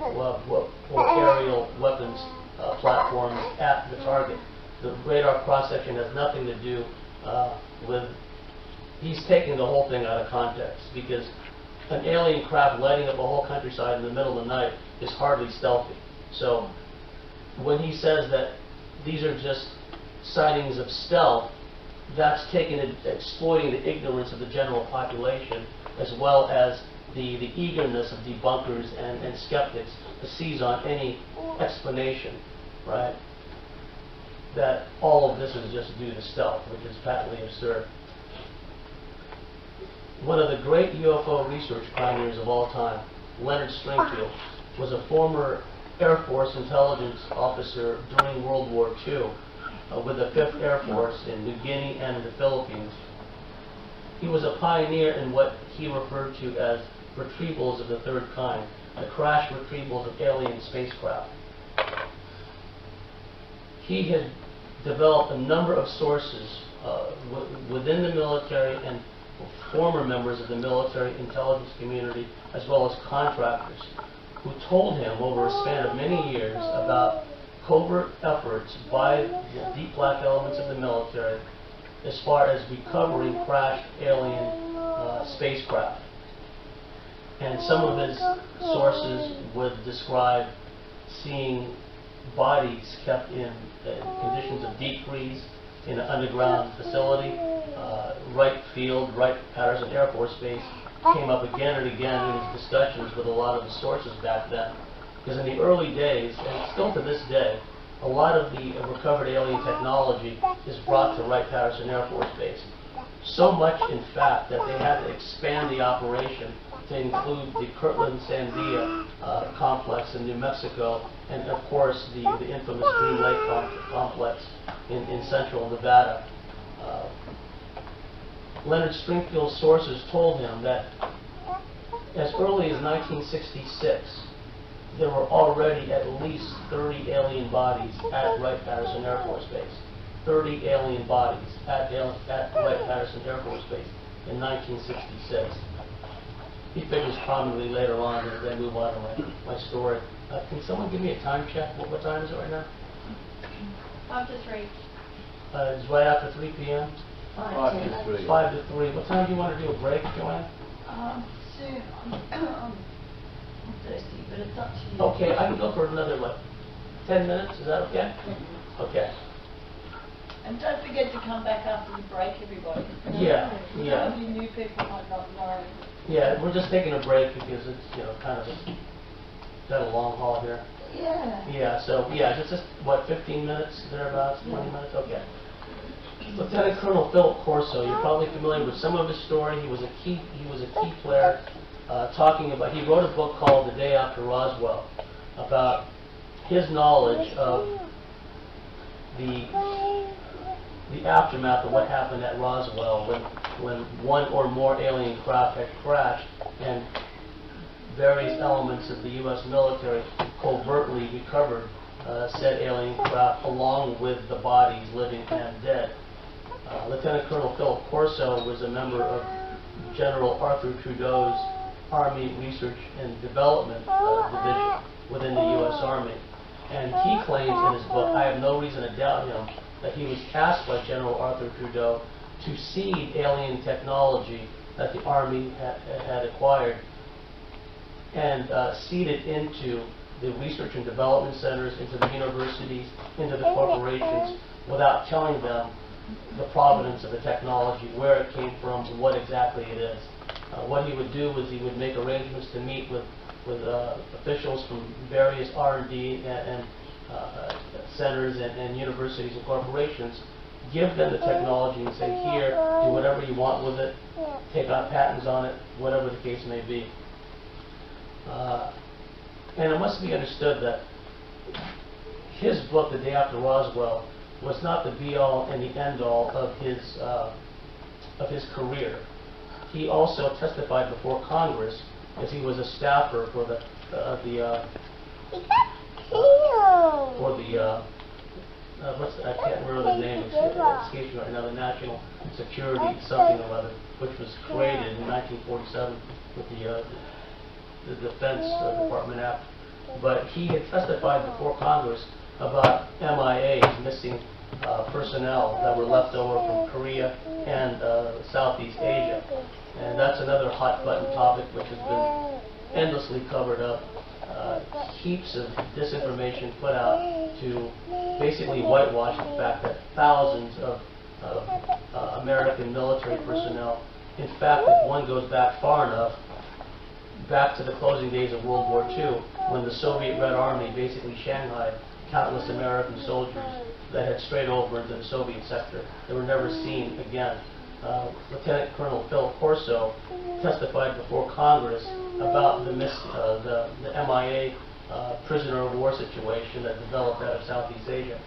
aerial weapons platforms at the target. The radar cross-section has nothing to do with... He's taking the whole thing out of context, because an alien craft lighting up a whole countryside in the middle of the night is hardly stealthy. So when he says that these are just sightings of stealth, that's exploiting the ignorance of the general population, as well as the eagerness of debunkers and skeptics to seize on any explanation, right? That all of this is just due to stealth, which is patently absurd. One of the great UFO research pioneers of all time, Leonard Stringfield, was a former Air Force intelligence officer during World War II with the 5th Air Force in New Guinea and in the Philippines. He was a pioneer in what he referred to as retrievals of the third kind, the crash retrievals of alien spacecraft. He had developed a number of sources within the military and former members of the military intelligence community, as well as contractors, who told him over a span of many years about covert efforts by the deep black elements of the military as far as recovering crashed alien spacecraft. And some of his sources would describe seeing bodies kept in conditions of deep freeze in an underground facility. Wright Field, Wright-Patterson Air Force Base came up again and again in his discussions with a lot of the sources back then. Because in the early days, and still to this day, a lot of the recovered alien technology is brought to Wright-Patterson Air Force Base. So much, in fact, that they had to expand the operation to include the Kirtland Sandia complex in New Mexico, and of course the infamous Green Lake complex in central Nevada. Leonard Stringfield's sources told him that as early as 1966, there were already at least 30 alien bodies at Wright-Patterson Air Force Base. 30 alien bodies at Wright-Patterson Air Force Base in 1966. He figures probably later on as I move on to my story. Can someone give me a time check? What time is it right now? Up to 3. It's right after 3 p.m. 5 to 3. 5 to 3. What time do you want to do a break, Joanne? Soon on Thursday, but it's up to you. Okay, I can go for another, what, 10 minutes? Is that okay? Okay. And don't forget to come back after the break, everybody. Yeah, Some yeah. of you new people might not know. Yeah, we're just taking a break because it's, kind of got a long haul here. Yeah. Yeah, so, yeah, it's just, what, 15 minutes, thereabouts, 20 minutes? Okay. Lieutenant Colonel Philip Corso, you're probably familiar with some of his story. He was a key player, he wrote a book called The Day After Roswell, about his knowledge of the aftermath of what happened at Roswell when one or more alien craft had crashed and various elements of the U.S. military covertly recovered said alien craft along with the bodies, living and dead. Lieutenant Colonel Philip Corso was a member of General Arthur Trudeau's Army Research and Development Division within the U.S. Army. And he claims in his book, I have no reason to doubt him, that he was tasked by General Arthur Trudeau to seed alien technology that the Army had acquired and seed it into the research and development centers, into the universities, into the corporations, without telling them the provenance of the technology, where it came from, and what exactly it is. What he would do was he would make arrangements to meet with officials from various R&D and centers and universities and corporations, give them the technology and say, here, do whatever you want with it, take out patents on it, whatever the case may be. And it must be understood that his book, The Day After Roswell, was not the be-all and the end-all of his career. He also testified before Congress, as he was a staffer for the I can't remember the name, it escapes me right now, the National Security something or other, which was created in 1947 with the Defense Department Act. But he had testified before Congress about MIAs, missing personnel that were left over from Korea and Southeast Asia. And that's another hot button topic which has been endlessly covered up. Heaps of disinformation put out to basically whitewash the fact that thousands of American military personnel, in fact, if one goes back far enough, back to the closing days of World War II, when the Soviet Red Army basically shanghaied countless American soldiers that had strayed over into the Soviet sector. They were never seen again. Lieutenant Colonel Philip Corso testified before Congress about the MIA prisoner of war situation that developed out of Southeast Asia.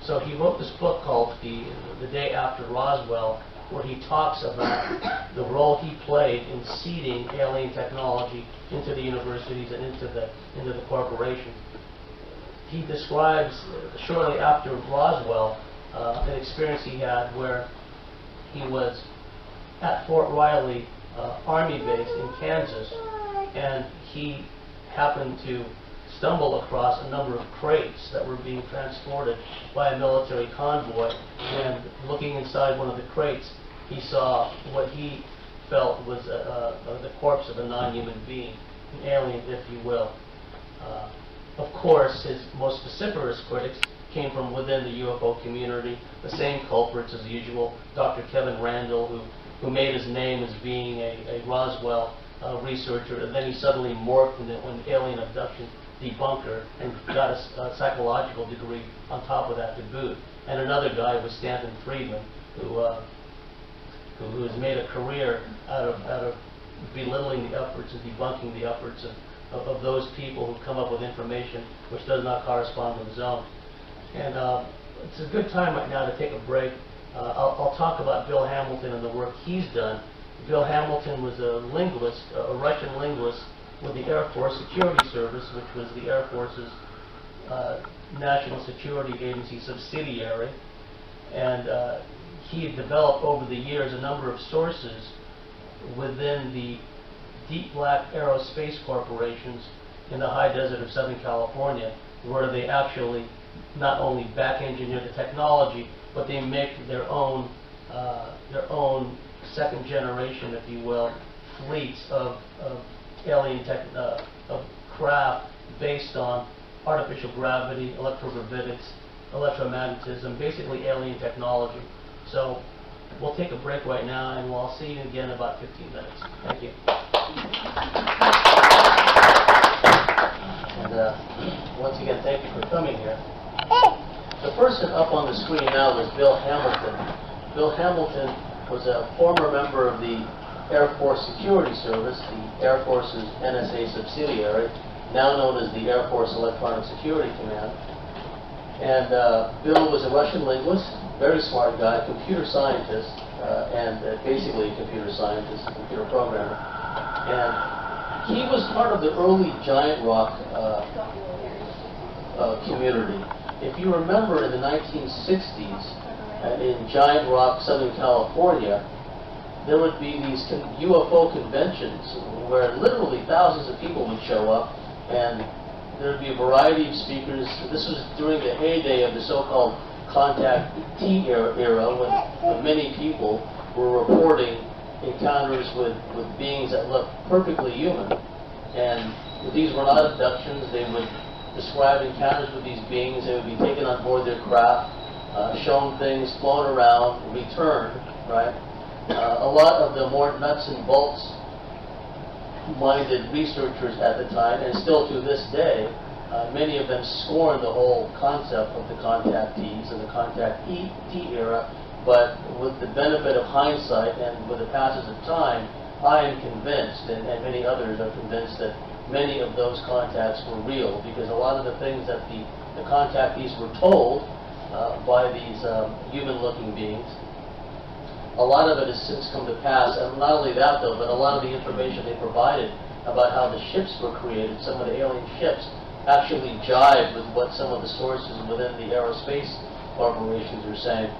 So he wrote this book called The Day After Roswell, where he talks about the role he played in seeding alien technology into the universities and into the corporations. He describes shortly after Roswell an experience he had where he was at Fort Riley Army Base in Kansas, and he happened to stumble across a number of crates that were being transported by a military convoy, and looking inside one of the crates, he saw what he felt was the corpse of a non-human being, an alien, if you will. Of course, his most vociferous critics came from within the UFO community, the same culprits as usual. Dr. Kevin Randle, who made his name as being a Roswell researcher, and then he suddenly morphed into an alien abduction debunker and got a psychological degree on top of that to boot. And another guy was Stanton Friedman, who has made a career out of belittling the efforts and debunking the efforts of those people who come up with information which does not correspond with his own. And it's a good time right now to take a break. I'll talk about Bill Hamilton and the work he's done. Bill Hamilton was a linguist, a Russian linguist with the Air Force Security Service, which was the Air Force's National Security Agency subsidiary. And he had developed over the years a number of sources within the Deep Black Aerospace corporations in the high desert of Southern California, where they actually not only back engineer the technology, but they make their own their own second generation, if you will, fleets of alien of craft based on artificial gravity, electrogravitics, electromagnetism, basically alien technology. So we'll take a break right now, and we'll see you again in about 15 minutes. Thank you. And once again, thank you for coming here. The person up on the screen now is Bill Hamilton. Bill Hamilton was a former member of the Air Force Security Service, the Air Force's NSA subsidiary, now known as the Air Force Electronic Security Command. And Bill was a Russian linguist, very smart guy, computer scientist, and basically a computer scientist, a computer programmer. And he was part of the early Giant Rock community. If you remember, in the 1960s, in Giant Rock, Southern California, there would be these UFO conventions where literally thousands of people would show up, and there would be a variety of speakers. This was during the heyday of the so-called Contact T era, when many people were reporting encounters with beings that looked perfectly human. And these were not abductions. They would describe encounters with these beings. They would be taken on board their craft, shown things, flown around, returned, right? A lot of the more nuts and bolts minded researchers at the time, and still to this day, many of them scorn the whole concept of the contactees and the contact T era, but with the benefit of hindsight and with the passage of time, I am convinced, and many others are convinced, that many of those contacts were real, because a lot of the things that the contactees were told by these human-looking beings, a lot of it has since come to pass. And not only that, though, but a lot of the information they provided about how the ships were created, some of the alien ships, actually jive with what some of the sources within the aerospace corporations are saying.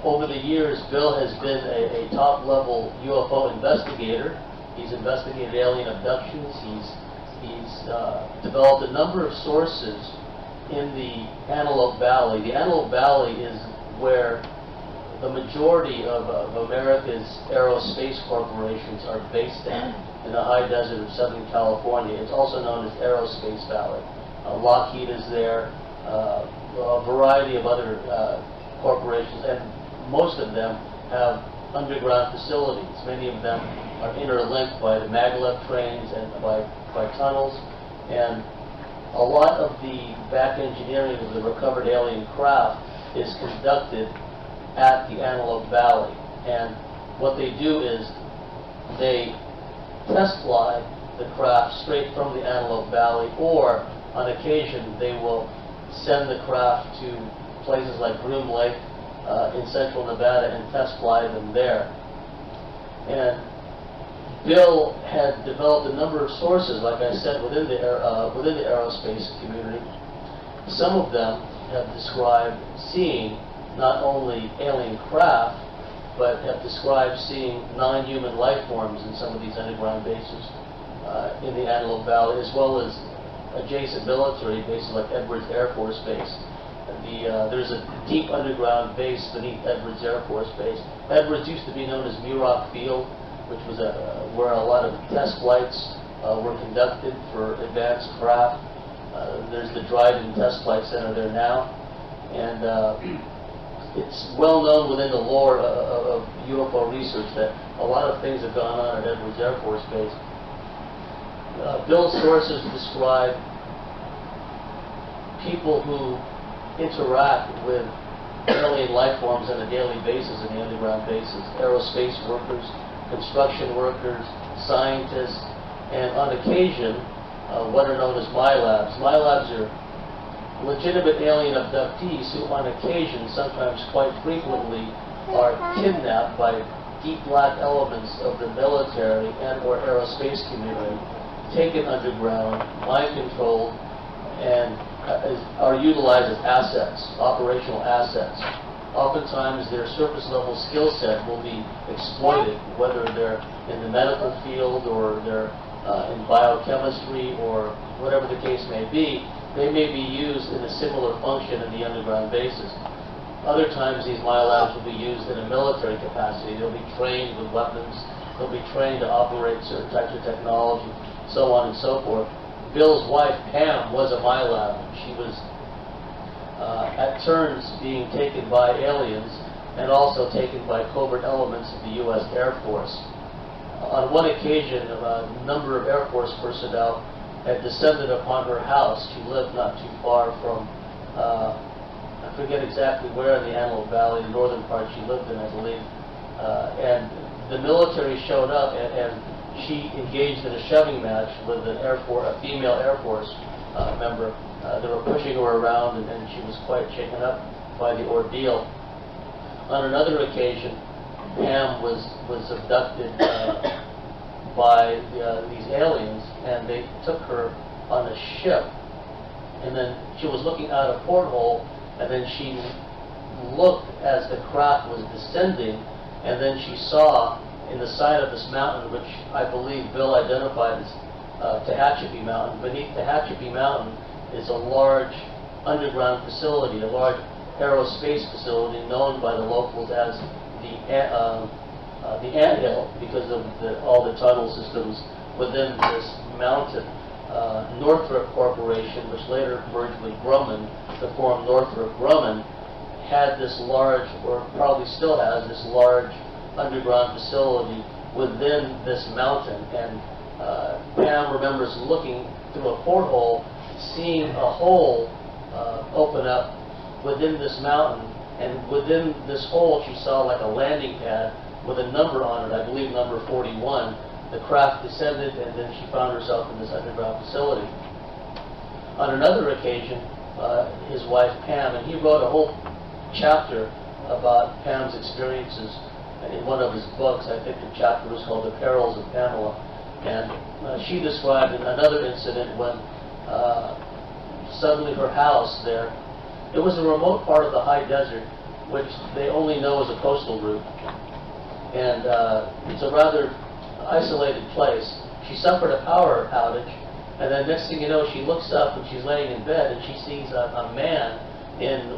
Over the years, Bill has been a top-level UFO investigator. He's investigated alien abductions. He's developed a number of sources in the Antelope Valley. The Antelope Valley is where the majority of America's aerospace corporations are based in the high desert of Southern California. It's also known as Aerospace Valley. Lockheed is there, a variety of other corporations, and most of them have underground facilities. Many of them are interlinked by the maglev trains and by tunnels, and a lot of the back engineering of the recovered alien craft is conducted at the Antelope Valley. And what they do is they test fly the craft straight from the Antelope Valley, or on occasion they will send the craft to places like Groom Lake in central Nevada and test fly them there. And Bill had developed a number of sources, like I said, within the aerospace community. Some of them have described seeing not only alien craft, but have described seeing non-human life forms in some of these underground bases in the Antelope Valley, as well as adjacent military bases like Edwards Air Force Base. There's a deep underground base beneath Edwards Air Force Base. Edwards used to be known as Muroc Field, which was where a lot of test flights were conducted for advanced craft. There's the Dryden Test Flight Center there now, and it's well known within the lore of UFO research that a lot of things have gone on at Edwards Air Force Base. Bill's sources describe people who interact with alien life forms on a daily basis in the underground bases: aerospace workers, construction workers, scientists, and on occasion, what are known as MILABs. MILABs are legitimate alien abductees who on occasion, sometimes quite frequently, are kidnapped by deep black elements of the military and or aerospace community, taken underground, mind controlled, and are utilized as assets, operational assets. Oftentimes their surface level skill set will be exploited, whether they're in the medical field or they're in biochemistry or whatever the case may be. They may be used in a similar function in the underground bases. Other times, these MILABs will be used in a military capacity. They'll be trained with weapons. They'll be trained to operate certain types of technology, so on and so forth. Bill's wife, Pam, was a MILAB. She was at turns being taken by aliens and also taken by covert elements of the U.S. Air Force. On one occasion, a number of Air Force personnel had descended upon her house. She lived not too far from, I forget exactly where in the Antelope Valley, the northern part she lived in, I believe. And the military showed up, and she engaged in a shoving match with a female Air Force member. They were pushing her around, and she was quite shaken up by the ordeal. On another occasion, Pam was abducted by these aliens, and they took her on a ship. And then she was looking out a porthole, and then she looked as the craft was descending, and then she saw in the side of this mountain, which I believe Bill identified as Tehachapi Mountain. Beneath Tehachapi Mountain is a large underground facility, a large aerospace facility known by the locals as the anthill, because of all the tunnel systems within this mountain. Northrop Corporation, which later merged with Grumman to form Northrop Grumman, had this large, or probably still has this large underground facility within this mountain. And Pam remembers looking through a porthole, seeing a hole open up within this mountain, and within this hole she saw like a landing pad with a number on it, I believe number 41. The craft descended, and then she found herself in this underground facility. On another occasion, his wife Pam, and he wrote a whole chapter about Pam's experiences in one of his books. I think the chapter was called The Perils of Pamela. And she described another incident when suddenly her house there, it was a remote part of the high desert, which they only know as a coastal route. And it's a rather isolated place. She suffered a power outage, and then next thing you know, she looks up and she's laying in bed, and she sees a man in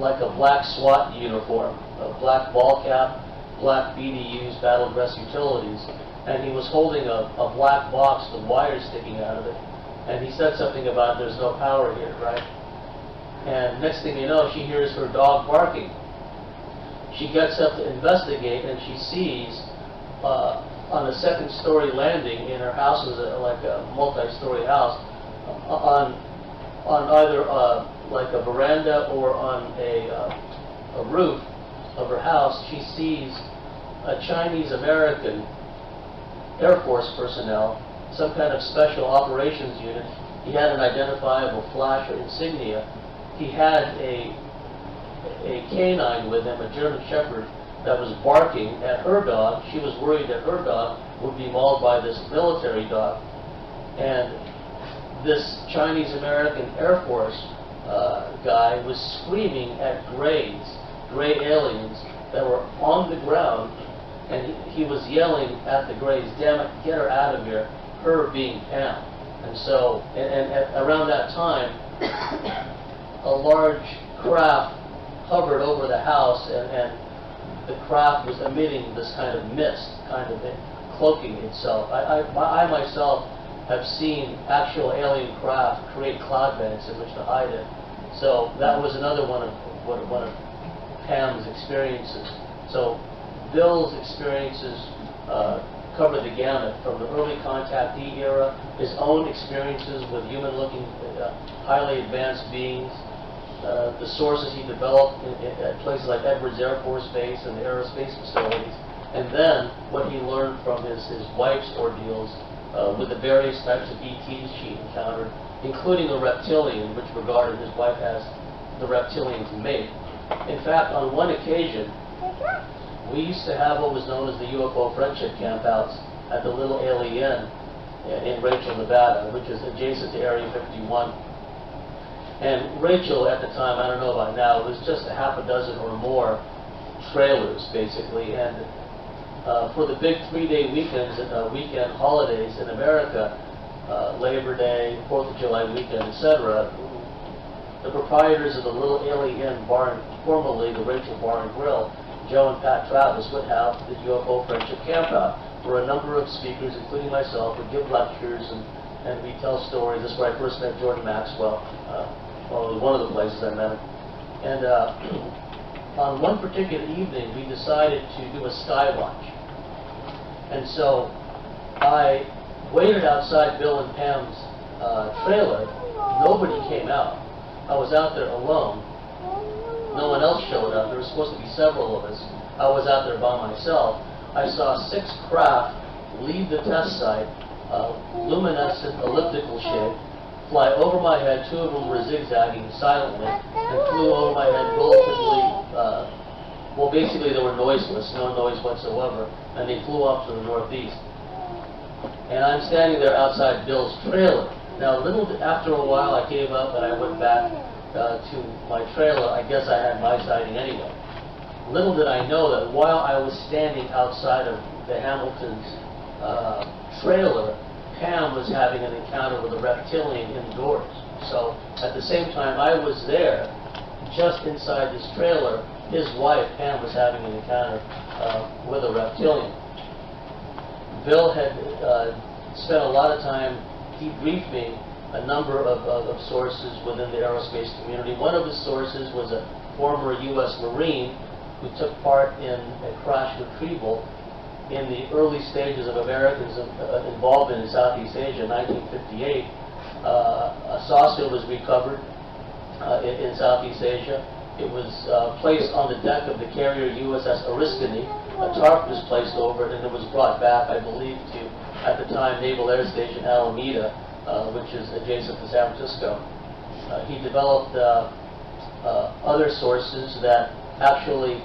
like a black SWAT uniform, a black ball cap, black BDUs, battle dress utilities, and he was holding a black box with wires sticking out of it. And he said something about there's no power here, right? And next thing you know, she hears her dog barking. She gets up to investigate, and she sees on a second-story landing in her house, was like a multi-story house, on either like a veranda or on a roof of her house, she sees a Chinese-American Air Force personnel, some kind of special operations unit. He had an identifiable flash or insignia. He had a canine with him, a German Shepherd, that was barking at her dog. She was worried that her dog would be mauled by this military dog. And this Chinese-American Air Force guy was screaming at gray aliens that were on the ground, and he was yelling at the grays, "Damn it, get her out of here," her being Pam. And so, and around that time, a large craft hovered over the house, and the craft was emitting this kind of mist, kind of cloaking itself. I myself have seen actual alien craft create cloud banks in which to hide it. So that was another one of Pam's experiences. So Bill's experiences cover the gamut from the early contactee era, his own experiences with human-looking, highly advanced beings, the sources he developed at places like Edwards Air Force Base and the aerospace facilities, and then what he learned from his wife's ordeals with the various types of ETs she encountered, including a reptilian, which regarded his wife as the reptilian's mate. In fact, on one occasion, we used to have what was known as the UFO Friendship Campouts at the Little Alien in Rachel, Nevada, which is adjacent to Area 51. And Rachel, at the time, I don't know about now, it was just a half a dozen or more trailers, basically. And for the big 3-day weekends and weekend holidays in America, Labor Day, 4th of July weekend, etc., the proprietors of the Little Alien Inn Bar, formerly the Rachel Bar and Grill, Joe and Pat Travis, would have the UFO Friendship Campout, where a number of speakers, including myself, would give lectures and retell stories. This is where I first met Jordan Maxwell. Well, it was one of the places I met him. And on one particular evening, we decided to do a sky watch. And so I waited outside Bill and Pam's trailer. Nobody came out. I was out there alone. No one else showed up. There were supposed to be several of us. I was out there by myself. I saw 6 craft leave the test site, luminescent elliptical shape, fly over my head. 2 of them were zigzagging silently and flew over my head relatively, well, basically they were noiseless, no noise whatsoever, and they flew off to the northeast. And I'm standing there outside Bill's trailer. Now, after a while, I gave up and I went back to my trailer. I guess I had my sighting anyway. Little did I know that while I was standing outside of the Hamilton's trailer, Pam was having an encounter with a reptilian indoors. So at the same time I was there, just inside this trailer, his wife, Pam, was having an encounter with a reptilian. Bill had spent a lot of time debriefing a number of sources within the aerospace community. One of his sources was a former U.S. Marine who took part in a crash retrieval in the early stages of Americans' involvement in Southeast Asia in 1958. A saucer was recovered in Southeast Asia. It was placed on the deck of the carrier USS Oriskany. A tarp was placed over it, and it was brought back, I believe, to, at the time, Naval Air Station Alameda, which is adjacent to San Francisco. He developed other sources that actually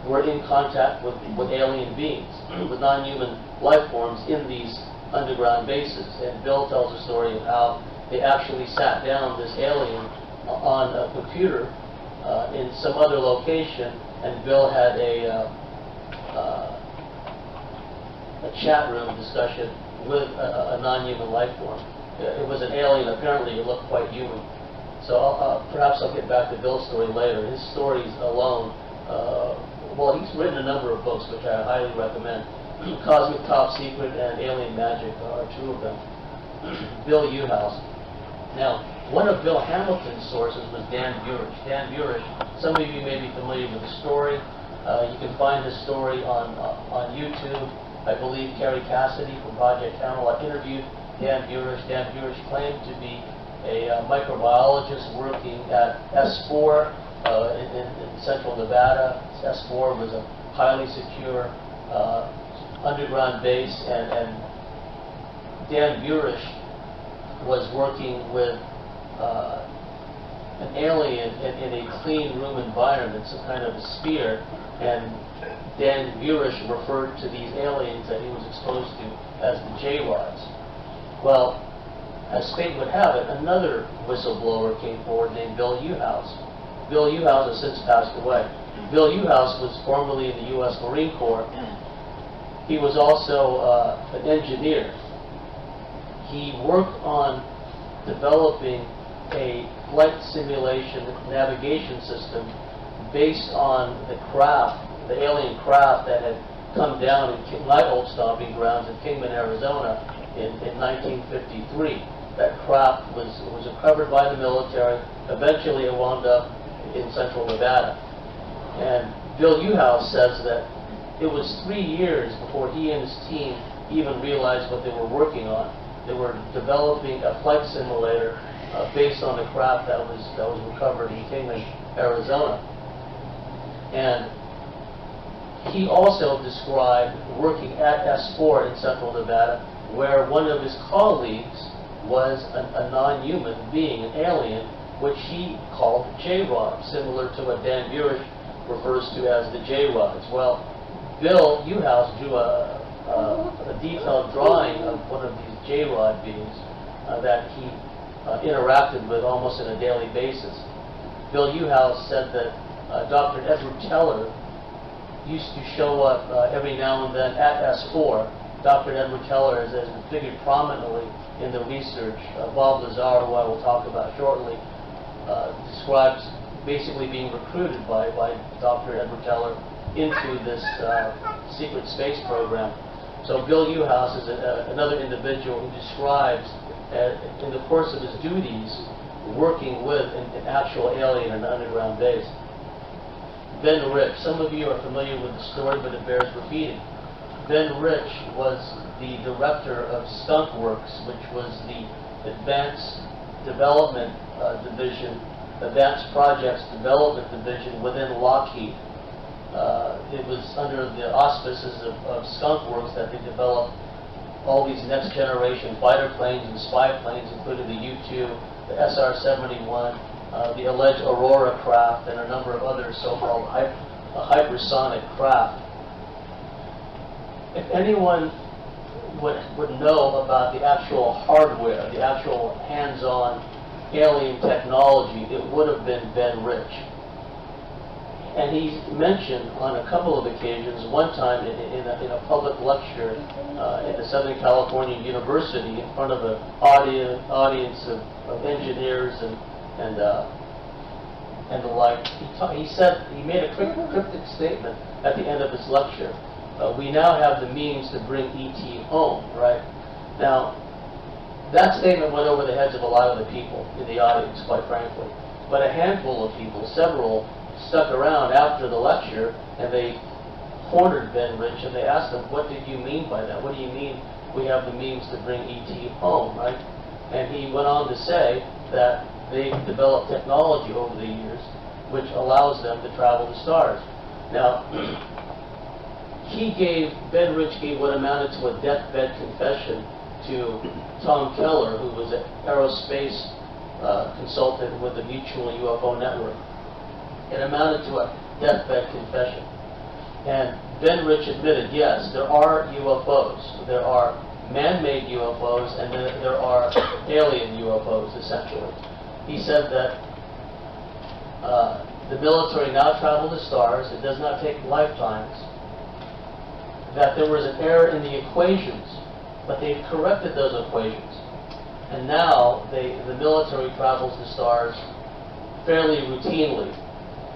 were in contact with alien beings, with non-human life forms in these underground bases. And Bill tells a story of how they actually sat down this alien on a computer in some other location, and Bill had a chat room discussion with a non-human life form. It was an alien. Apparently it looked quite human. So perhaps I'll get back to Bill's story later. His stories alone, well, he's written a number of books which I highly recommend. Cosmic Top Secret and Alien Magic are 2 of them. Bill Uhouse. Now, one of Bill Hamilton's sources was Dan Burish. Dan Burish, some of you may be familiar with the story. You can find his story on YouTube. I believe Kerry Cassidy from Project Camelot interviewed Dan Burish. Dan Burish claimed to be a microbiologist working at S4 in central Nevada. S4 was a highly secure underground base, and Dan Burish was working with an alien in a clean room environment, some kind of a sphere, and Dan Burish referred to these aliens that he was exposed to as the J-Rods. Well, as fate would have it, another whistleblower came forward named Bill Uhouse. Bill Uhouse has since passed away. Bill Uhouse was formerly in the U.S. Marine Corps. He was also an engineer. He worked on developing a flight simulation navigation system based on the craft, the alien craft that had come down in my old stomping grounds in Kingman, Arizona in 1953. That craft was recovered by the military. Eventually it wound up in central Nevada. And Bill Uhouse says that it was 3 years before he and his team even realized what they were working on. They were developing a flight simulator based on the craft that was recovered in Kingman, Arizona. And he also described working at S4 in central Nevada, where one of his colleagues was a non-human being, an alien, which he called J-Rod, similar to what Dan Burish refers to as the J-Rods. Well, Bill Uhouse drew a detailed drawing of one of these J-Rod beings that he interacted with almost on a daily basis. Bill Uhouse said that Dr. Edward Teller used to show up every now and then at S4. Dr. Edward Teller has figured prominently in the research. Bob Lazar, who I will talk about shortly, describes basically being recruited by Dr. Edward Teller into this secret space program. So Bill Uhouse is another individual who describes, in the course of his duties, working with an actual alien in an underground base. Ben Rich, some of you are familiar with the story, but it bears repeating. Ben Rich was the director of Skunk Works, which was the Advanced Development Division, Advanced Projects Development Division within Lockheed. It was under the auspices of Skunk Works that they developed all these next generation fighter planes and spy planes, including the U-2, the SR-71, the alleged Aurora craft, and a number of other so-called hypersonic craft. If anyone would know about the actual hardware, the actual hands-on alien technology, it would have been Ben Rich. And he mentioned on a couple of occasions, one time in a public lecture at the Southern California University in front of an audience of engineers and the like, he made a cryptic statement at the end of his lecture. We now have the means to bring E.T. home, right? Now, that statement went over the heads of a lot of the people in the audience, quite frankly. But a handful of people, several, stuck around after the lecture, and they cornered Ben Rich, and they asked him, what did you mean by that? What do you mean we have the means to bring E.T. home, right? And he went on to say that they've developed technology over the years which allows them to travel the stars. Now, Ben Rich gave what amounted to a deathbed confession to Tom Keller, who was an aerospace consultant with the Mutual UFO Network. It amounted to a deathbed confession. And Ben Rich admitted, yes, there are UFOs. There are man-made UFOs, and then there are alien UFOs, essentially. He said that the military now travel to stars. It does not take lifetimes. That there was an error in the equations, but they've corrected those equations. And now the military travels to stars fairly routinely.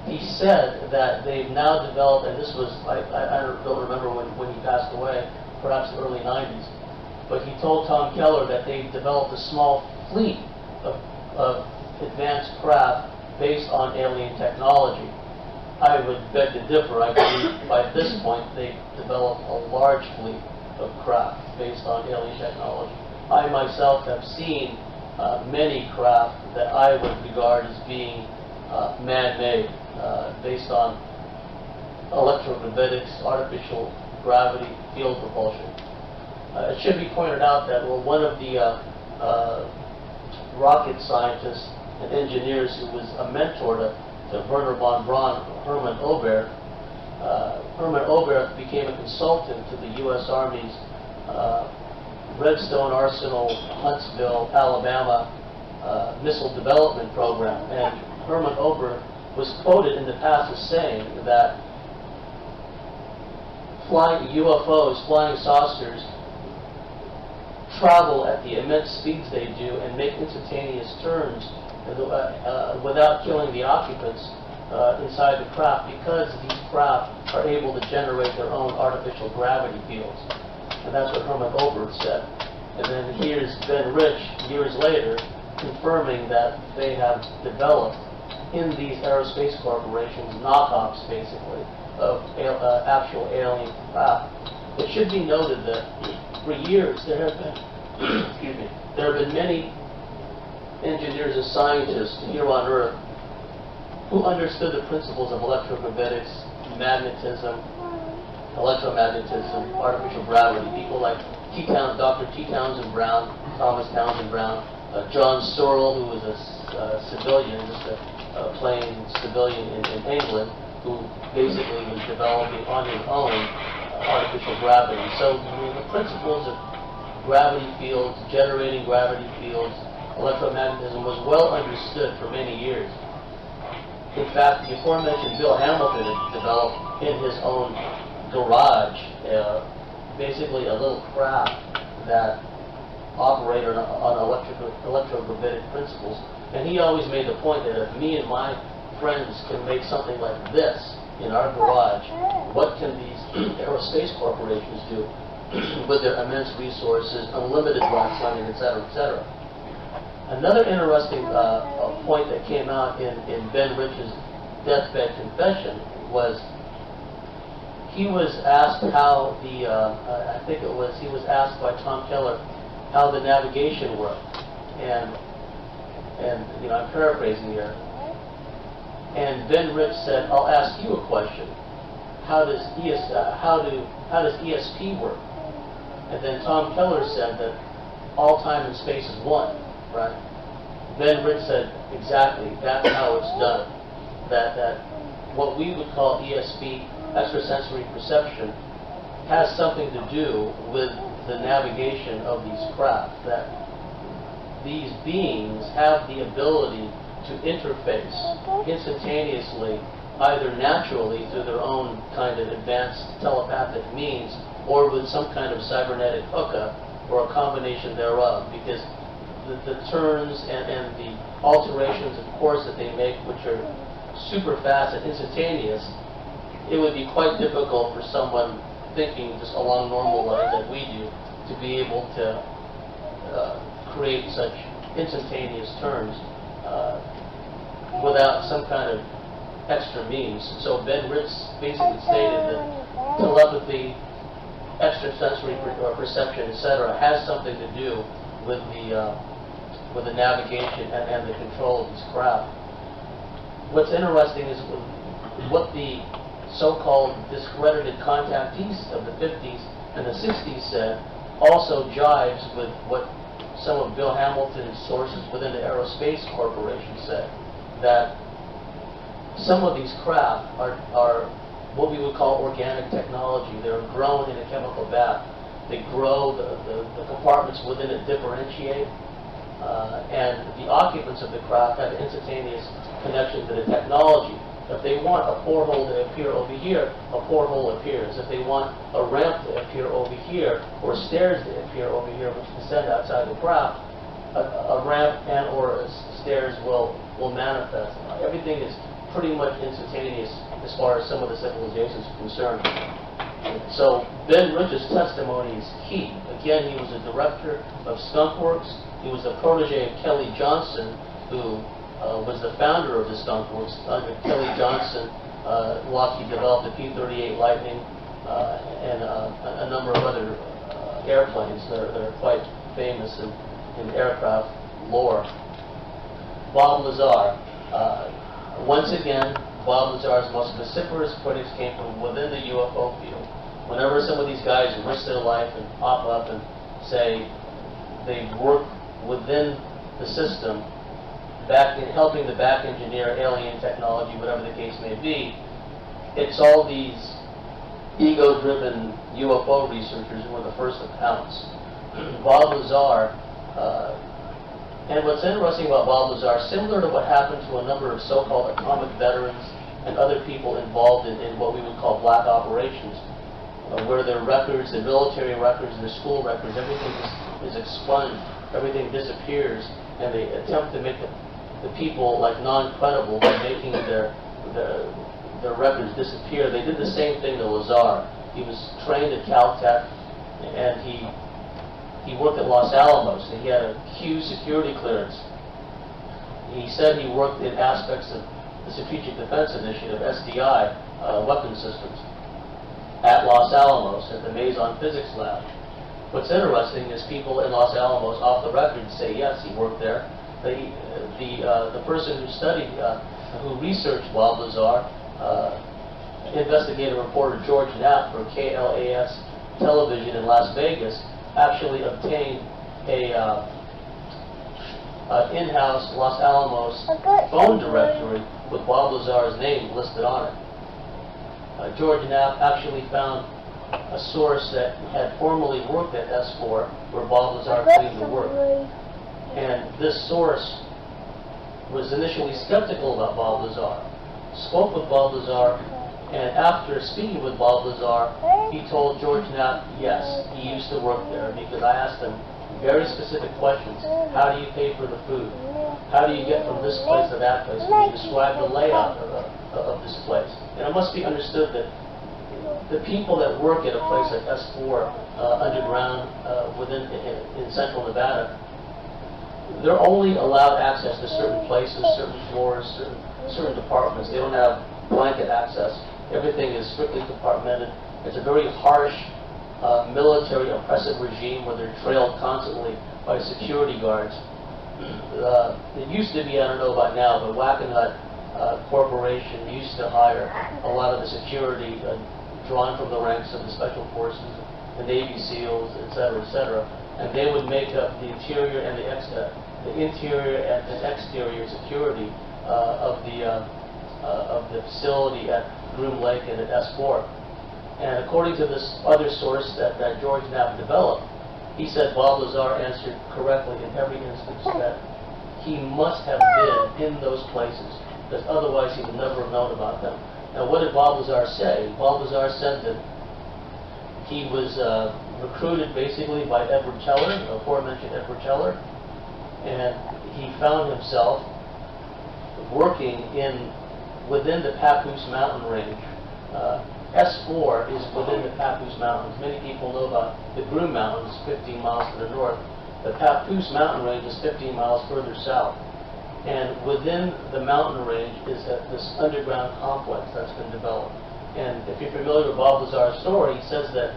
He said that they've now developed, and this was, I don't remember when he passed away, perhaps the early 90s, but he told Tom Keller that they've developed a small fleet of advanced craft based on alien technology. I would beg to differ. I believe by this point they've developed a large fleet of craft based on alien technology. I myself have seen many craft that I would regard as being man-made, based on electromagnetics, artificial gravity, field propulsion. It should be pointed out that one of the rocket scientists and engineers who was a mentor to Wernher von Braun, Hermann Oberth. Hermann Oberth became a consultant to the U.S. Army's Redstone Arsenal, Huntsville, Alabama missile development program. And Hermann Oberth was quoted in the past as saying that flying UFOs, flying saucers, travel at the immense speeds they do and make instantaneous turns without killing the occupants inside the craft, because these craft are able to generate their own artificial gravity fields. And that's what Hermann Oberth said. And then here's Ben Rich, years later, confirming that they have developed in these aerospace corporations knockoffs, basically, of actual alien craft. It should be noted that for years there have been, there have been many engineers and scientists here on Earth who understood the principles of electromagnetics, magnetism, electromagnetism, artificial gravity. People like Dr. T. Townsend Brown, Thomas Townsend Brown, John Searle, who was a civilian, just a plain civilian in England, who basically was developing on his own artificial gravity. So the principles of gravity fields, generating gravity fields, electromagnetism was well understood for many years. In fact, the aforementioned Bill Hamilton had developed in his own garage basically a little craft that operate on electrogravitic principles. And he always made the point that if me and my friends can make something like this in our garage, what can these aerospace corporations do with their immense resources, unlimited grant funding, et cetera, et cetera. Another interesting point that came out in Ben Rich's deathbed confession was he was asked how the, he was asked by Tom Keller how the navigation worked. And I'm paraphrasing here. And Ben Rich said, "I'll ask you a question. How does ESP work?" And then Tom Keller said that all time and space is one, right? Ben Rich said, exactly, that's how it's done. That what we would call ESP, extrasensory perception, has something to do with the navigation of these craft. That these beings have the ability to interface instantaneously, either naturally through their own kind of advanced telepathic means, or with some kind of cybernetic hookup, or a combination thereof, because the turns and the alterations of course that they make, which are super fast and instantaneous, it would be quite difficult for someone thinking just along normal lines that we do to be able to create such instantaneous turns without some kind of extra means. So Ben Rich basically stated that telepathy, extrasensory perception, etc., has something to do with the navigation and the control of these craft. What's interesting is what the so-called discredited contactees of the 50s and the 60s said also jives with what some of Bill Hamilton's sources within the Aerospace Corporation said, that some of these craft are what we would call organic technology. They're grown in a chemical bath. They grow, the compartments within it differentiate, and the occupants of the craft have instantaneous connection to the technology. If they want a porthole to appear over here, a porthole appears. If they want a ramp to appear over here, or stairs to appear over here, which descend outside the craft, a ramp and or stairs will manifest. Everything is pretty much instantaneous as far as some of the civilizations are concerned. So Ben Rich's testimony is key. Again, he was a director of Skunk Works. He was a protege of Kelly Johnson, who was the founder of the Skunk Works. Under Kelly Johnson, Lockheed developed the P-38 Lightning and a number of other airplanes that are quite famous in aircraft lore. Bob Lazar. Once again, Bob Lazar's most vociferous critics came from within the UFO field. Whenever some of these guys risk their life and pop up and say they work within the system, helping to back engineer alien technology, whatever the case may be, it's all these ego-driven UFO researchers who were the first to pounce. Bob Lazar, and what's interesting about Bob Lazar, similar to what happened to a number of so-called atomic veterans and other people involved in what we would call black operations, where their records, their military records, their school records, everything is expunged, everything disappears, and they attempt to make the people like non-credible by making their records disappear. They did the same thing to Lazar. He was trained at Caltech, and he worked at Los Alamos, and he had a huge security clearance. He said he worked in aspects of the Strategic Defense Initiative, SDI, weapon systems, at Los Alamos, at the Maison Physics Lab. What's interesting is people in Los Alamos, off the record, say yes, he worked there. The person who researched Bob Lazar, investigative reporter George Knapp for KLAS television in Las Vegas, actually obtained an in-house Los Alamos phone directory with Bob Lazar's name listed on it. George Knapp actually found a source that had formerly worked at S4, where Bob Lazar claimed to work. And this source was initially skeptical about Bob Lazar, spoke with Bob Lazar, and after speaking with Bob Lazar, he told George Knapp, yes, he used to work there, because I asked him, very specific questions. How do you pay for the food? How do you get from this place to that place? Can you describe the layout of this place? And it must be understood that the people that work at a place like S4 underground in central Nevada, they're only allowed access to certain places, certain floors, certain departments. They don't have blanket access. Everything is strictly compartmented. It's a very harsh military oppressive regime where they're trailed constantly by security guards. It used to be, I don't know about now, but Wackenhut Corporation used to hire a lot of the security drawn from the ranks of the Special Forces, the Navy SEALs, et cetera, and they would make up the interior and the interior and exterior security of the facility at Groom Lake and at S4. And according to this other source that George Knapp developed, he said Bob Lazar answered correctly in every instance that he must have been in those places, because otherwise he would never have known about them. Now, what did Bob Lazar say? Bob Lazar said that he was recruited basically by Edward Teller, the aforementioned Edward Teller, and he found himself working within the Papoose mountain range. S4 is within the Papoose Mountains. Many people know about the Groom Mountains, 15 miles to the north. The Papoose mountain range is 15 miles further south. And within the mountain range is this underground complex that's been developed. And if you're familiar with Bob Lazar's story, he says that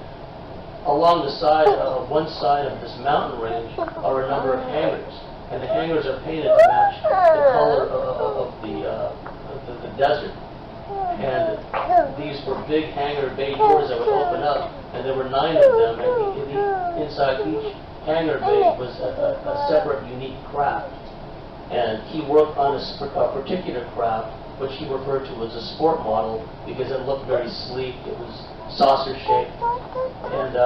along the side of one side of this mountain range are a number of hangars. And the hangars are painted to match the color of the desert. And these were big hangar bay doors that would open up, and there were 9 of them, and inside each hangar bay was a separate, unique craft. And he worked on a particular craft, which he referred to as a sport model, because it looked very sleek, it was saucer-shaped. And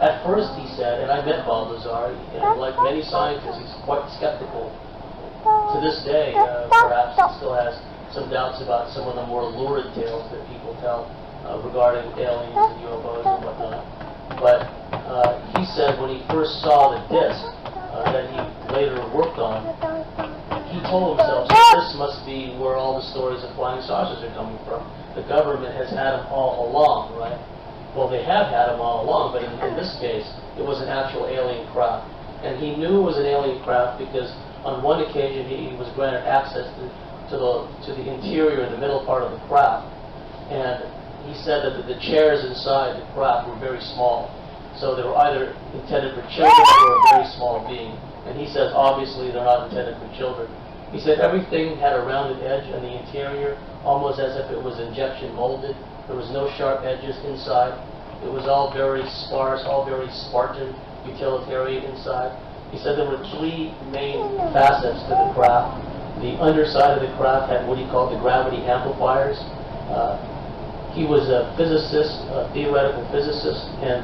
at first he said, and I met Bob Lazar, and like many scientists, he's quite skeptical. To this day, perhaps he still has some doubts about some of the more lurid tales that people tell regarding aliens and UFOs and whatnot. But he said when he first saw the disc that he later worked on, he told himself, this must be where all the stories of flying saucers are coming from. The government has had them all along, right? Well, they have had them all along, but in this case, it was an actual alien craft. And he knew it was an alien craft because on one occasion he was granted access to the interior, the middle part of the craft, and he said that the chairs inside the craft were very small, so they were either intended for children or a very small being. And he says obviously they're not intended for children. He said everything had a rounded edge on the interior, almost as if it was injection molded. There was no sharp edges inside. It was all very sparse, all very Spartan, utilitarian inside. He said there were 3 main facets to the craft. The underside of the craft had what he called the gravity amplifiers. He was a physicist, a theoretical physicist, and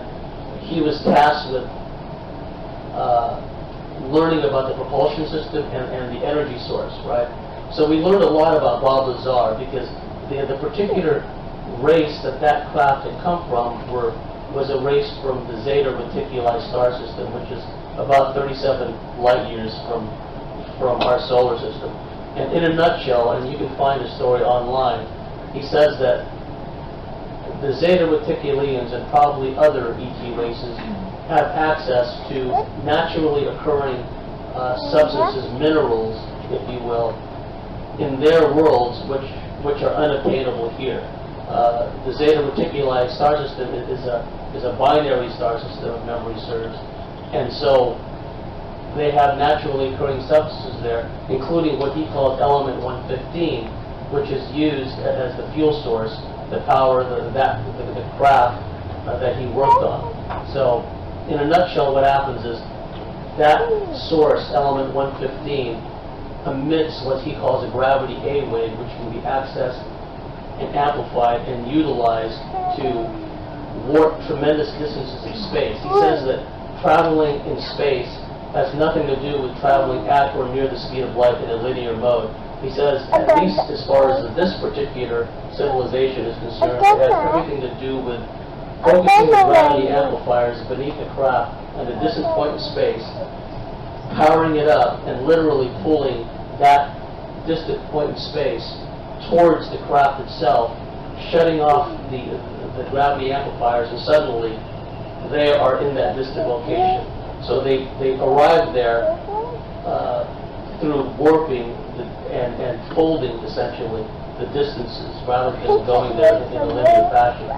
he was tasked with learning about the propulsion system and the energy source, right? So we learned a lot about Bob Lazar because the particular race that craft had come from was a race from the Zeta Reticuli star system, which is about 37 light years from our solar system. And in a nutshell, and you can find the story online, he says that the Zeta Reticulians and probably other ET races have access to naturally occurring substances, minerals, if you will, in their worlds which are unattainable here. The Zeta Reticuli star system is a binary star system, if memory serves, and so they have naturally occurring substances there, including what he called element 115, which is used as the fuel source to power the craft that he worked on. So, in a nutshell, what happens is that source, element 115, emits what he calls a gravity A wave, which can be accessed and amplified and utilized to warp tremendous distances of space. He says that traveling in space has nothing to do with traveling at or near the speed of light in a linear mode. He says, at least as far as this particular civilization is concerned, it has everything to do with focusing the gravity amplifiers beneath the craft at a distant point in space, powering it up, and literally pulling that distant point in space towards the craft itself, shutting off the gravity amplifiers, and suddenly they are in that distant location. So they arrive there through warping and folding, essentially, the distances, rather than going there in a linear fashion.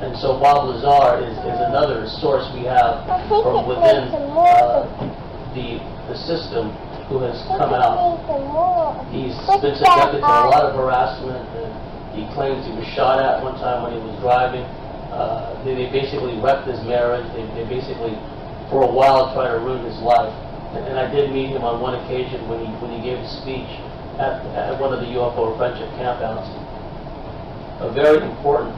And so Bob Lazar is another source we have from within the system who has come out. He's been subjected to a lot of harassment. And he claims he was shot at one time when he was driving. They basically wrecked his marriage. They basically, for a while, tried to ruin his life. And I did meet him on one occasion when he gave a speech at one of the UFO friendship campouts. A very important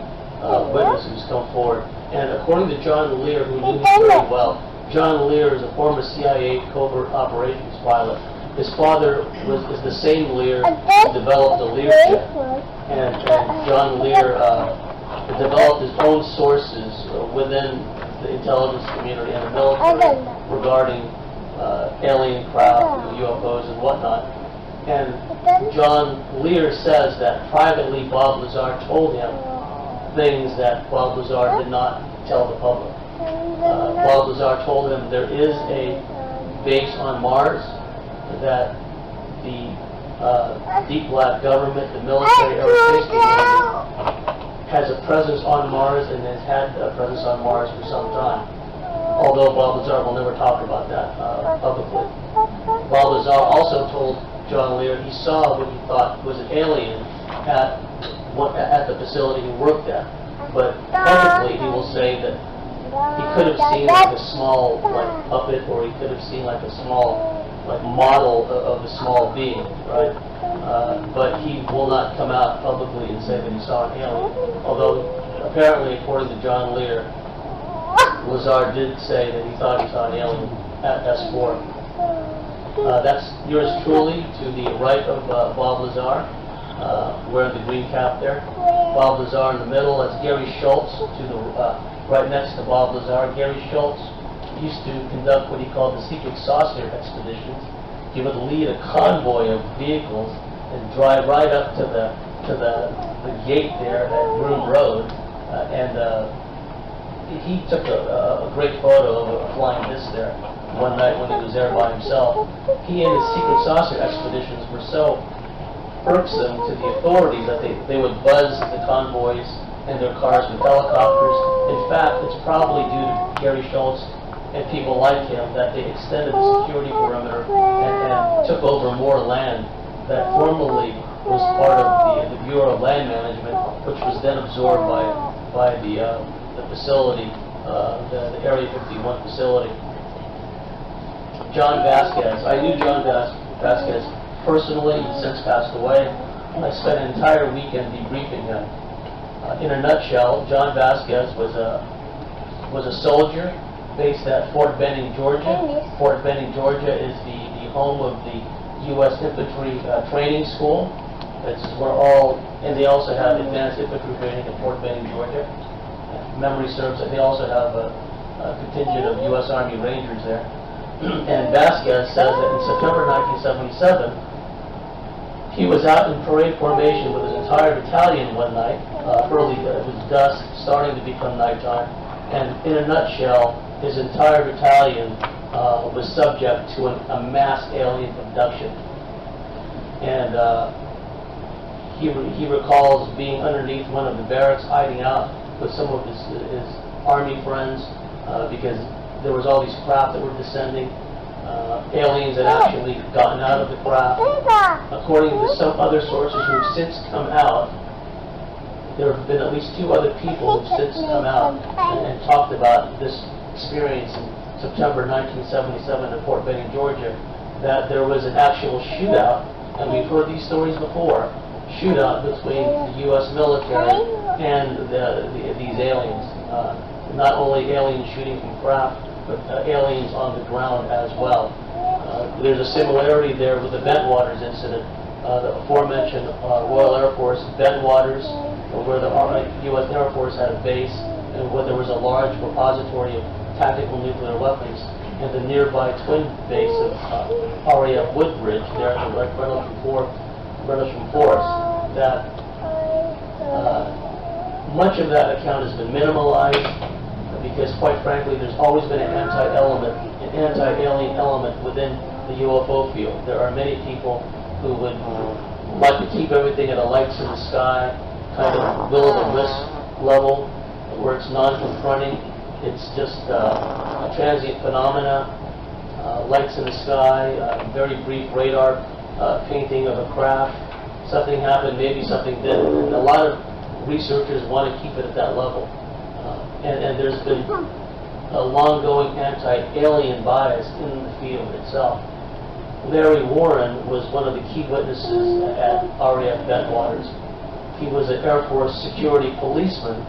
witness who's come forward. And according to John Lear, who knew him very well, John Lear is a former CIA covert operations pilot. His father is the same Lear who developed the Lear jet. And John Lear developed his own sources within the intelligence community and the military regarding alien craft, UFOs, and whatnot. And John Lear says that privately Bob Lazar told him things that Bob Lazar did not tell the public. Bob Lazar told him there is a base on Mars, that the Deep Black government, the military aerospace community, has a presence on Mars and has had a presence on Mars for some time. Although Bob Lazar will never talk about that publicly. Bob Lazar also told John Lear he saw what he thought was an alien at the facility he worked at. But publicly he will say that he could have seen like a small puppet, or he could have seen like a small model of a small being, right? But he will not come out publicly and say that he saw an alien. Although apparently, according to John Lear, Lazar did say that he thought he saw an alien at S4. That's yours truly to the right of Bob Lazar, wearing the green cap there. Bob Lazar in the middle. That's Gary Schultz to the right next to Bob Lazar. Gary Schultz used to conduct what he called the secret saucer expeditions. He would lead a convoy of vehicles and drive right up to the gate there at Groom Road, he took a great photo of a flying disc there one night when he was there by himself. He and his secret saucer expeditions were so irksome to the authorities that they would buzz the convoys and their cars with helicopters. In fact, it's probably due to Gary Schultz and people like him that they extended the security perimeter and took over more land that formerly was part of the Bureau of Land Management, which was then absorbed by the facility, the Area 51 facility. John Vasquez. I knew John Vasquez personally. He's since passed away. I spent an entire weekend debriefing him. In a nutshell, John Vasquez was a soldier based at Fort Benning, Georgia. Fort Benning, Georgia is the home of the U.S. Infantry Training School. That's where and they also have advanced infantry training at Fort Benning, Georgia. Memory serves that they also have a contingent of U.S. Army Rangers there. And Vasquez says that in September 1977, he was out in parade formation with his entire battalion one night. Early, it was dusk, starting to become nighttime. And in a nutshell, his entire battalion was subject to a mass alien abduction. And he recalls being underneath one of the barracks, hiding out with some of his army friends, because there was all these craft that were descending. Aliens had actually gotten out of the craft. According to some other sources who have since come out, there have been at least 2 other people who have since come out and talked about this experience in September 1977 at Fort Benning, Georgia, that there was an actual shootout, and we've heard these stories before, shootout between the U.S. military and these aliens. Not only aliens shooting from craft, but aliens on the ground as well. There's a similarity there with the Bentwaters incident. The aforementioned Royal Air Force Bentwaters, where the U.S. Air Force had a base, and where there was a large repository of tactical nuclear weapons, and the nearby twin base of RAF Woodbridge, there at the Rendlesham Forest, that much of that account has been minimalized because, quite frankly, there's always been an anti-alien element within the UFO field. There are many people who would like to keep everything at a lights in the sky, kind of will-o'-the-wisp level, where it's non-confronting. It's just a transient phenomena, lights in the sky, very brief radar painting of a craft. Something happened, maybe something didn't. And a lot of researchers want to keep it at that level. And there's been a long-going anti-alien bias in the field itself. Larry Warren was one of the key witnesses at RAF Bentwaters. He was an Air Force security policeman,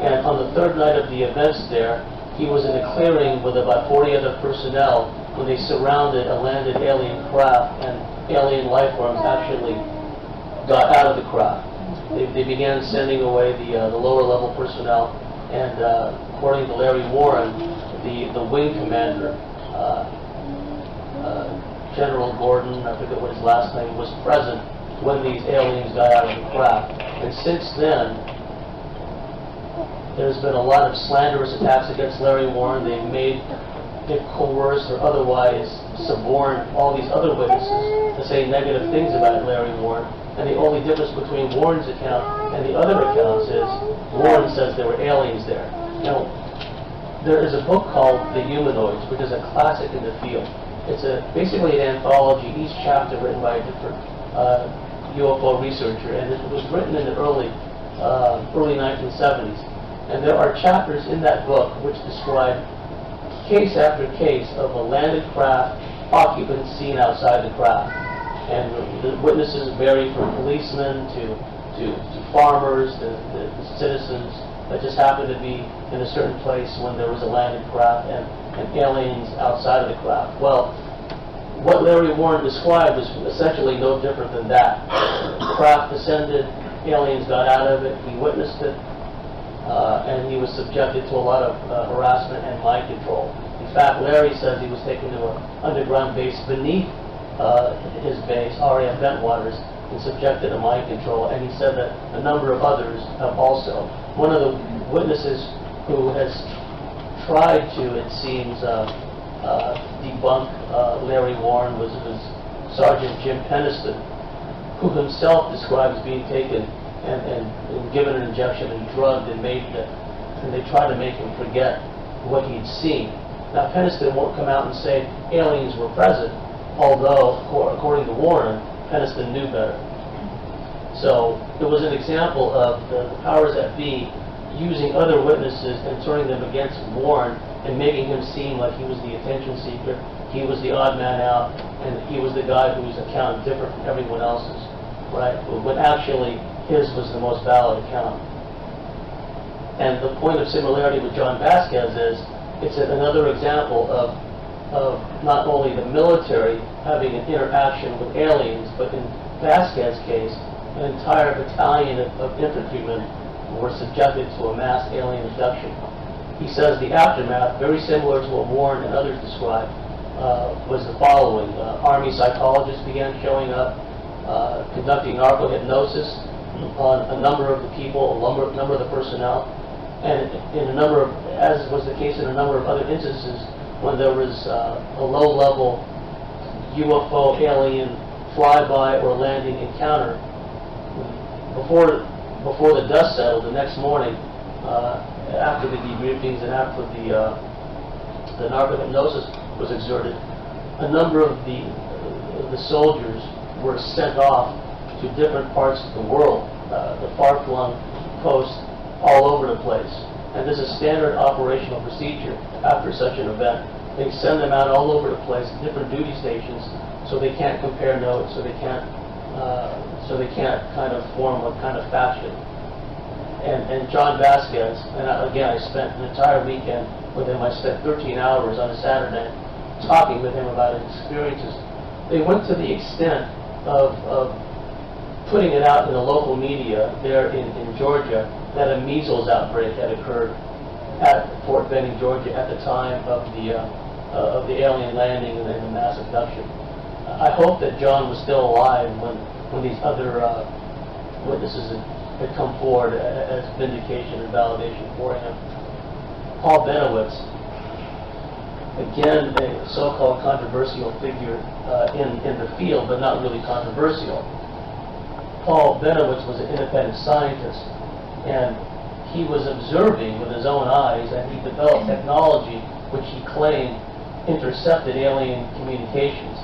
and on the third night of the events there, he was in a clearing with about 40 other personnel when they surrounded a landed alien craft, and alien life forms actually got out of the craft. They began sending away the lower level personnel, and according to Larry Warren, the wing commander, General Gordon, I forget what his last name, was present when these aliens got out of the craft. And since then, there's been a lot of slanderous attacks against Larry Warren. They've made it coerce or otherwise suborn all these other witnesses to say negative things about Larry Warren. And the only difference between Warren's account and the other accounts is Warren says there were aliens there. Now, there is a book called The Humanoids, which is a classic in the field. It's basically an anthology, each chapter written by a different UFO researcher, and it was written in the early 1970s. And there are chapters in that book which describe case after case of a landed craft, occupants seen outside the craft. And the witnesses vary from policemen to farmers, the citizens that just happened to be in a certain place when there was a landed craft and aliens outside of the craft. Well, what Larry Warren described was essentially no different than that. The craft descended, aliens got out of it, he witnessed it, and he was subjected to a lot of harassment and mind control. In fact, Larry says he was taken to an underground base beneath his base, RAF Bentwaters, and subjected to mind control, and he said that a number of others have also. One of the witnesses who has tried to, it seems, debunk Larry Warren was Sergeant Jim Peniston, who himself describes being taken and given an injection and drugged and and they tried to make him forget what he'd seen. Now, Peniston won't come out and say aliens were present, although, according to Warren, Peniston knew better. So it was an example of the powers that be using other witnesses and turning them against Warren and making him seem like he was the attention seeker, he was the odd man out, and he was the guy whose account different from everyone else's, right? When actually his was the most valid account. And the point of similarity with John Vasquez is it's another example of not only the military having an interaction with aliens, but in Vasquez's case, an entire battalion of infantrymen were subjected to a mass alien abduction. He says the aftermath, very similar to what Warren and others described, was the following. Army psychologists began showing up, conducting narco-hypnosis on a number of the people, a number of the personnel, and in a number of, as was the case in a number of other instances, when there was a low-level UFO alien flyby or landing encounter, before the dust settled the next morning, after the debriefings and after the narco-hypnosis was exerted, a number of the soldiers were sent off to different parts of the world, the far-flung coast, all over the place. And this is standard operational procedure after such an event. They send them out all over the place, different duty stations, so they can't compare notes, so they can't kind of form a kind of faction. And John Vasquez, and again, I spent an entire weekend with him. I spent 13 hours on a Saturday talking with him about his experiences. They went to the extent of putting it out in the local media there in Georgia that a measles outbreak had occurred at Fort Benning, Georgia, at the time of the alien landing and the mass abduction. I hope that John was still alive when these other witnesses had come forward as vindication and validation for him. Paul Benowitz, again, a so-called controversial figure in the field, but not really controversial. Paul Benowitz was an independent scientist, and he was observing with his own eyes, and he developed technology which he claimed intercepted alien communications.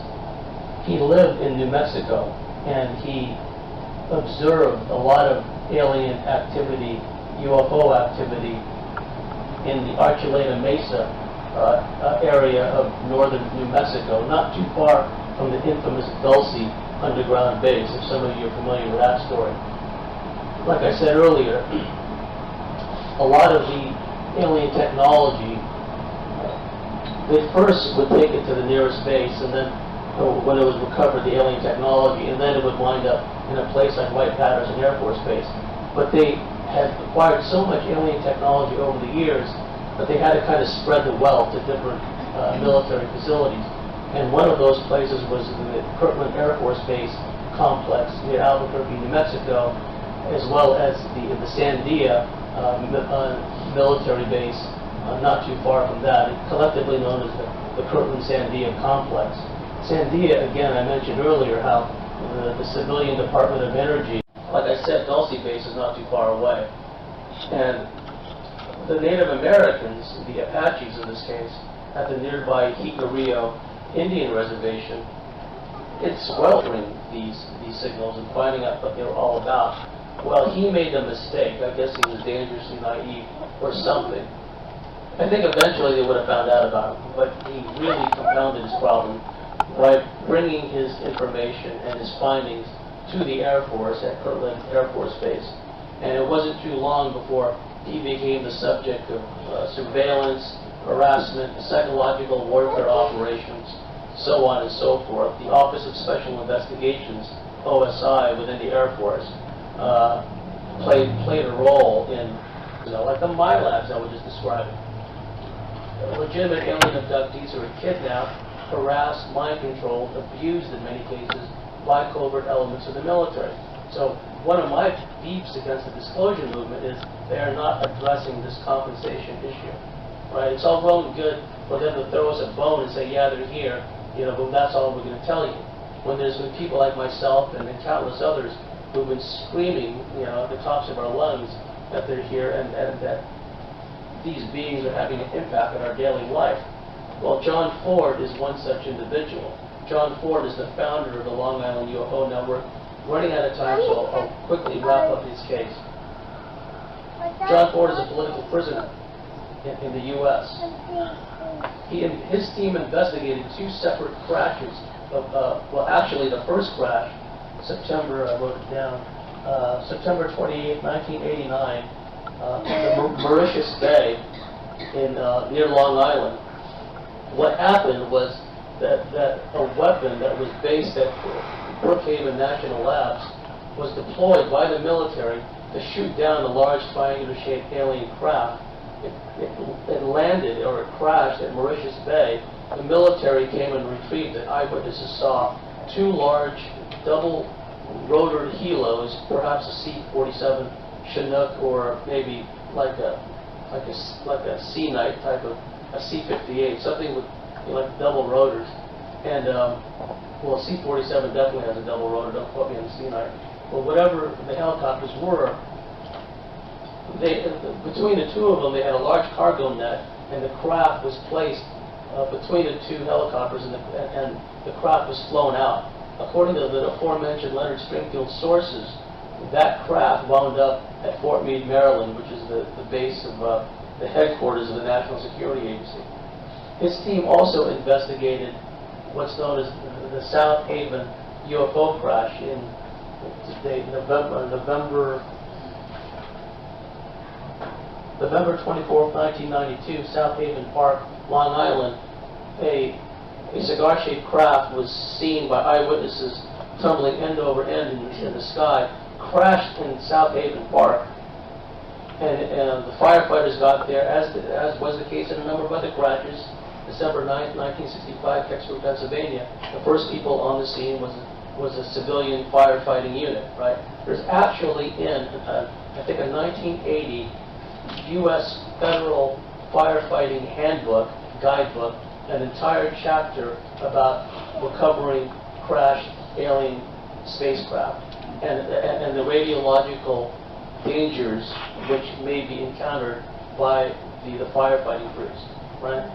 He lived in New Mexico, and he observed a lot of alien activity, UFO activity, in the Archuleta Mesa area of northern New Mexico, not too far from the infamous Dulce underground base, if some of you are familiar with that story. Like I said earlier, a lot of the alien technology, they first would take it to the nearest base, and then when it was recovered, the alien technology, and then it would wind up in a place like White-Patterson Air Force Base. But they had acquired so much alien technology over the years that they had to kind of spread the wealth to different military facilities. And one of those places was the Kirtland Air Force Base complex near Albuquerque, New Mexico, as well as the Sandia military base not too far from that, collectively known as the Kirtland Sandia complex. Sandia, again, I mentioned earlier how the civilian Department of Energy, like I said, Dulce Base is not too far away. And the Native Americans, the Apaches in this case, at the nearby Jicarilla Indian Reservation, it's welcoming these signals and finding out what they're all about. Well, he made a mistake. I guess he was dangerously naive or something. I think eventually they would have found out about it, but he really compounded his problem by bringing his information and his findings to the Air Force at Kirtland Air Force Base. And it wasn't too long before he became the subject of surveillance, harassment, psychological warfare operations, so on and so forth. The Office of Special Investigations, OSI, within the Air Force, played a role in, like the MILABs I was just describing. Legitimate alien abductees who were kidnapped, harassed, mind-controlled, abused in many cases by covert elements of the military. So one of my beefs against the disclosure movement is they are not addressing this compensation issue. Right? It's all well and good for them to throw us a bone and say, yeah, they're here, but that's all we're going to tell you. When there's been people like myself and countless others who've been screaming, at the tops of our lungs that they're here and that these beings are having an impact on our daily life. Well, John Ford is one such individual. John Ford is the founder of the Long Island UFO Network. Running out of time, so I'll quickly wrap up his case. John Ford is a political prisoner in the U.S. He and his team investigated two separate crashes. Actually, the first crash, September, I wrote it down, September 28, 1989, in Mauritius Bay near Long Island. What happened was that a weapon that was based at Brookhaven National Labs was deployed by the military to shoot down a large triangular-shaped alien craft. It landed, or it crashed at Mauritius Bay. The military came and retrieved it. Eyewitnesses saw two large double-rotor helos, perhaps a C-47 Chinook, or maybe like a Sea Knight type of a C-58, something with like double rotors. And well, C-47 definitely has a double rotor. Don't quote me on the Sea Knight. But whatever the helicopters were, between the two of them, they had a large cargo net, and the craft was placed between the two helicopters, and the craft was flown out. According to the aforementioned Leonard Stringfield sources, that craft wound up at Fort Meade, Maryland, which is the base of the headquarters of the National Security Agency. His team also investigated what's known as the South Haven UFO crash in November 24, 1992, South Haven Park, Long Island. A cigar-shaped craft was seen by eyewitnesses tumbling end over end in the sky, crashed in South Haven Park. And the firefighters got there, as was the case in a number of other crashes. December 9th, 1965, Kecksburg, Pennsylvania. The first people on the scene was a civilian firefighting unit, right? There's actually I think a 1980 U.S. Federal Firefighting Handbook, guidebook, an entire chapter about recovering crashed alien spacecraft and the radiological dangers which may be encountered by the firefighting crews, right?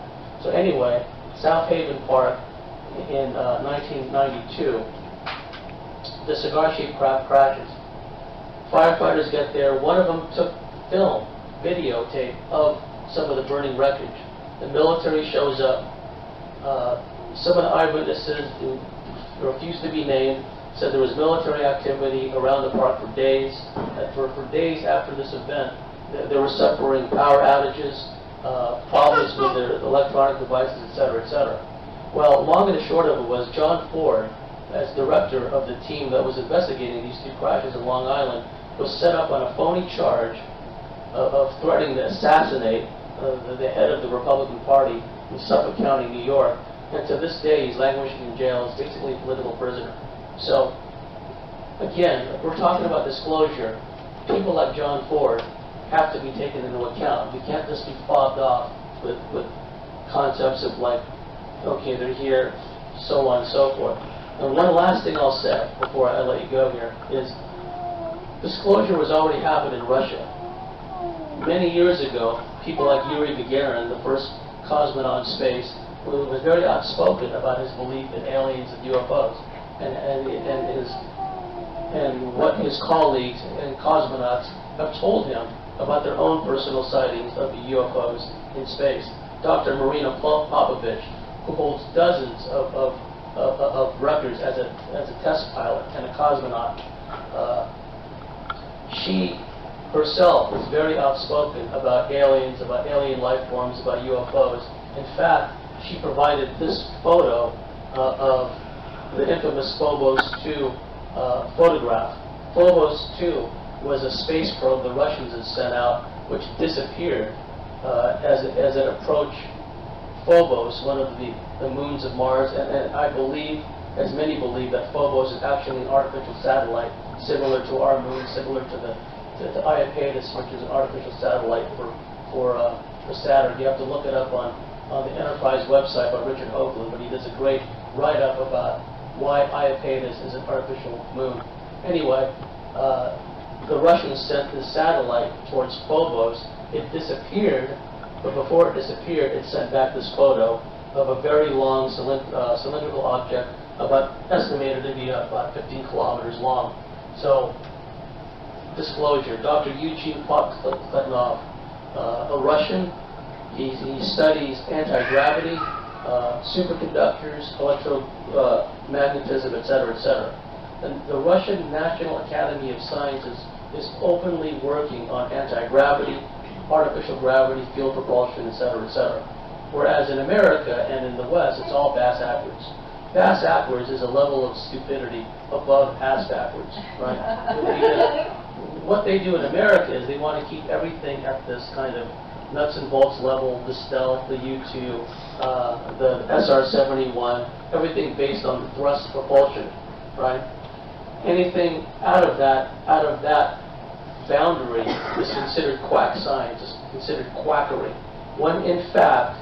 So anyway, South Haven Park in 1992, the cigar-shaped craft crashes. Firefighters get there. One of them took film, videotape of some of the burning wreckage. The military shows up. Some of the eyewitnesses who refused to be named said there was military activity around the park for days. For days after this event, they were suffering power outages, problems with their electronic devices, etc., etc. Well, long and the short of it was John Ford, as director of the team that was investigating these two crashes in Long Island, was set up on a phony charge of threatening to assassinate the head of the Republican Party in Suffolk County, New York. And to this day, he's languishing in jail. He's basically a political prisoner. So, again, if we're talking about disclosure, people like John Ford have to be taken into account. We can't just be fobbed off with concepts of like, okay, they're here, so on and so forth. And one last thing I'll say before I let you go here is disclosure was already happening in Russia. Many years ago, people like Yuri Gagarin, the first cosmonaut in space, was very outspoken about his belief in aliens and UFOs, and what his colleagues and cosmonauts have told him about their own personal sightings of the UFOs in space. Dr. Marina Popovich, who holds dozens of records as a test pilot and a cosmonaut, she herself is very outspoken about aliens, about alien life forms, about UFOs. In fact, she provided this photo of the infamous Phobos 2 photograph. Phobos 2 was a space probe the Russians had sent out, which disappeared as it approached Phobos, one of the moons of Mars, and I believe, as many believe, that Phobos is actually an artificial satellite, similar to our moon, similar to Iapetus, which is an artificial satellite for Saturn. You have to look it up on the Enterprise website by Richard Hoagland, but he does a great write-up about why Iapetus is an artificial moon. Anyway, the Russians sent this satellite towards Phobos. It disappeared, but before it disappeared, it sent back this photo of a very long cylindrical object, estimated to be about 15 kilometers long. So, disclosure, Dr. Eugene Plotnikov, a Russian, he studies anti-gravity, superconductors, electromagnetism, etc., etc. And the Russian National Academy of Sciences is openly working on anti-gravity, artificial gravity, field propulsion, etc., etc. Whereas in America and in the West, it's all bass-ackwards. Bass-ackwards is a level of stupidity above ass-backwards, right? What they do in America is they want to keep everything at this kind of nuts and bolts level, the Stealth, the U-2, the SR-71, everything based on thrust propulsion, right? Anything out of that boundary is considered quack science, is considered quackery. When in fact,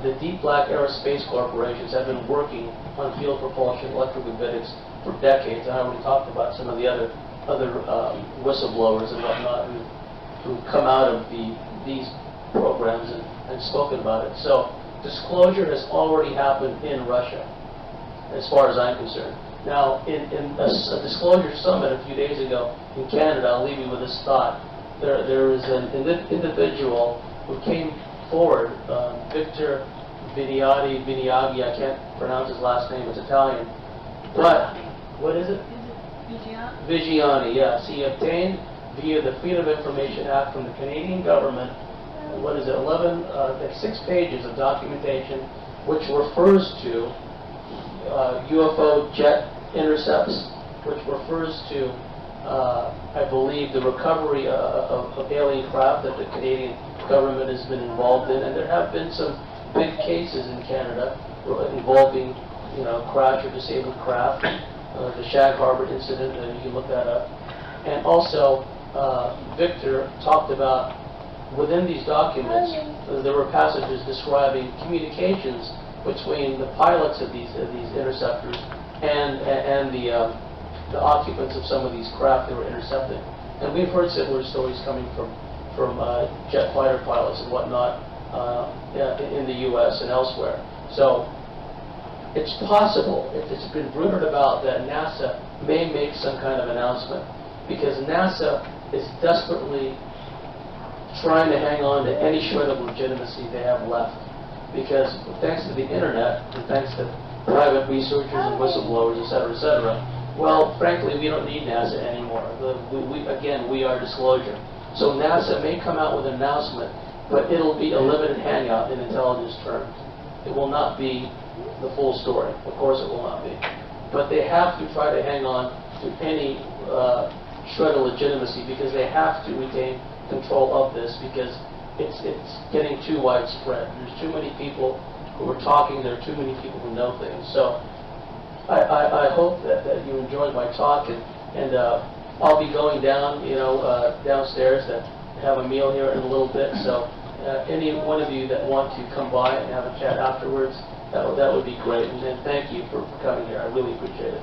the Deep Black Aerospace corporations have been working on field propulsion, electrogravitics for decades. I already talked about some of the other whistleblowers and whatnot who come out of these programs and spoken about it. So disclosure has already happened in Russia, as far as I'm concerned. Now, in a disclosure summit a few days ago in Canada, I'll leave you with this thought. There is an individual who came forward, Victor Viniaghi, I can't pronounce his last name, it's Italian. But, what is it? Vigiani, yes. He obtained, via the Freedom of Information Act from the Canadian government, 6 pages of documentation which refers to UFO jet intercepts, which refers to I believe, the recovery of alien craft that the Canadian government has been involved in, and there have been some big cases in Canada involving, crash or disabled craft. The Shag Harbor incident, and you can look that up. And also, Victor talked about, within these documents, there were passages describing communications between the pilots of these interceptors and the occupants of some of these craft they were intercepting. And we've heard similar stories coming from jet fighter pilots and whatnot in the U.S. and elsewhere. So it's possible, if it's been rumored about, that NASA may make some kind of announcement, because NASA is desperately trying to hang on to any shred of legitimacy they have left. Because thanks to the internet, and thanks to private researchers and whistleblowers, et cetera, well, frankly, we don't need NASA anymore. We are disclosure. So NASA may come out with an announcement, but it'll be a limited hangout in intelligence terms. It will not be the full story. Of course it will not be. But they have to try to hang on to any shred of legitimacy, because they have to retain control of this, because it's getting too widespread. There's too many people who are talking. There are too many people who know things. So I hope that you enjoyed my talk, and I'll be going down, downstairs to have a meal here in a little bit. So any one of you that want to come by and have a chat afterwards, that would be great. And thank you for coming here. I really appreciate it.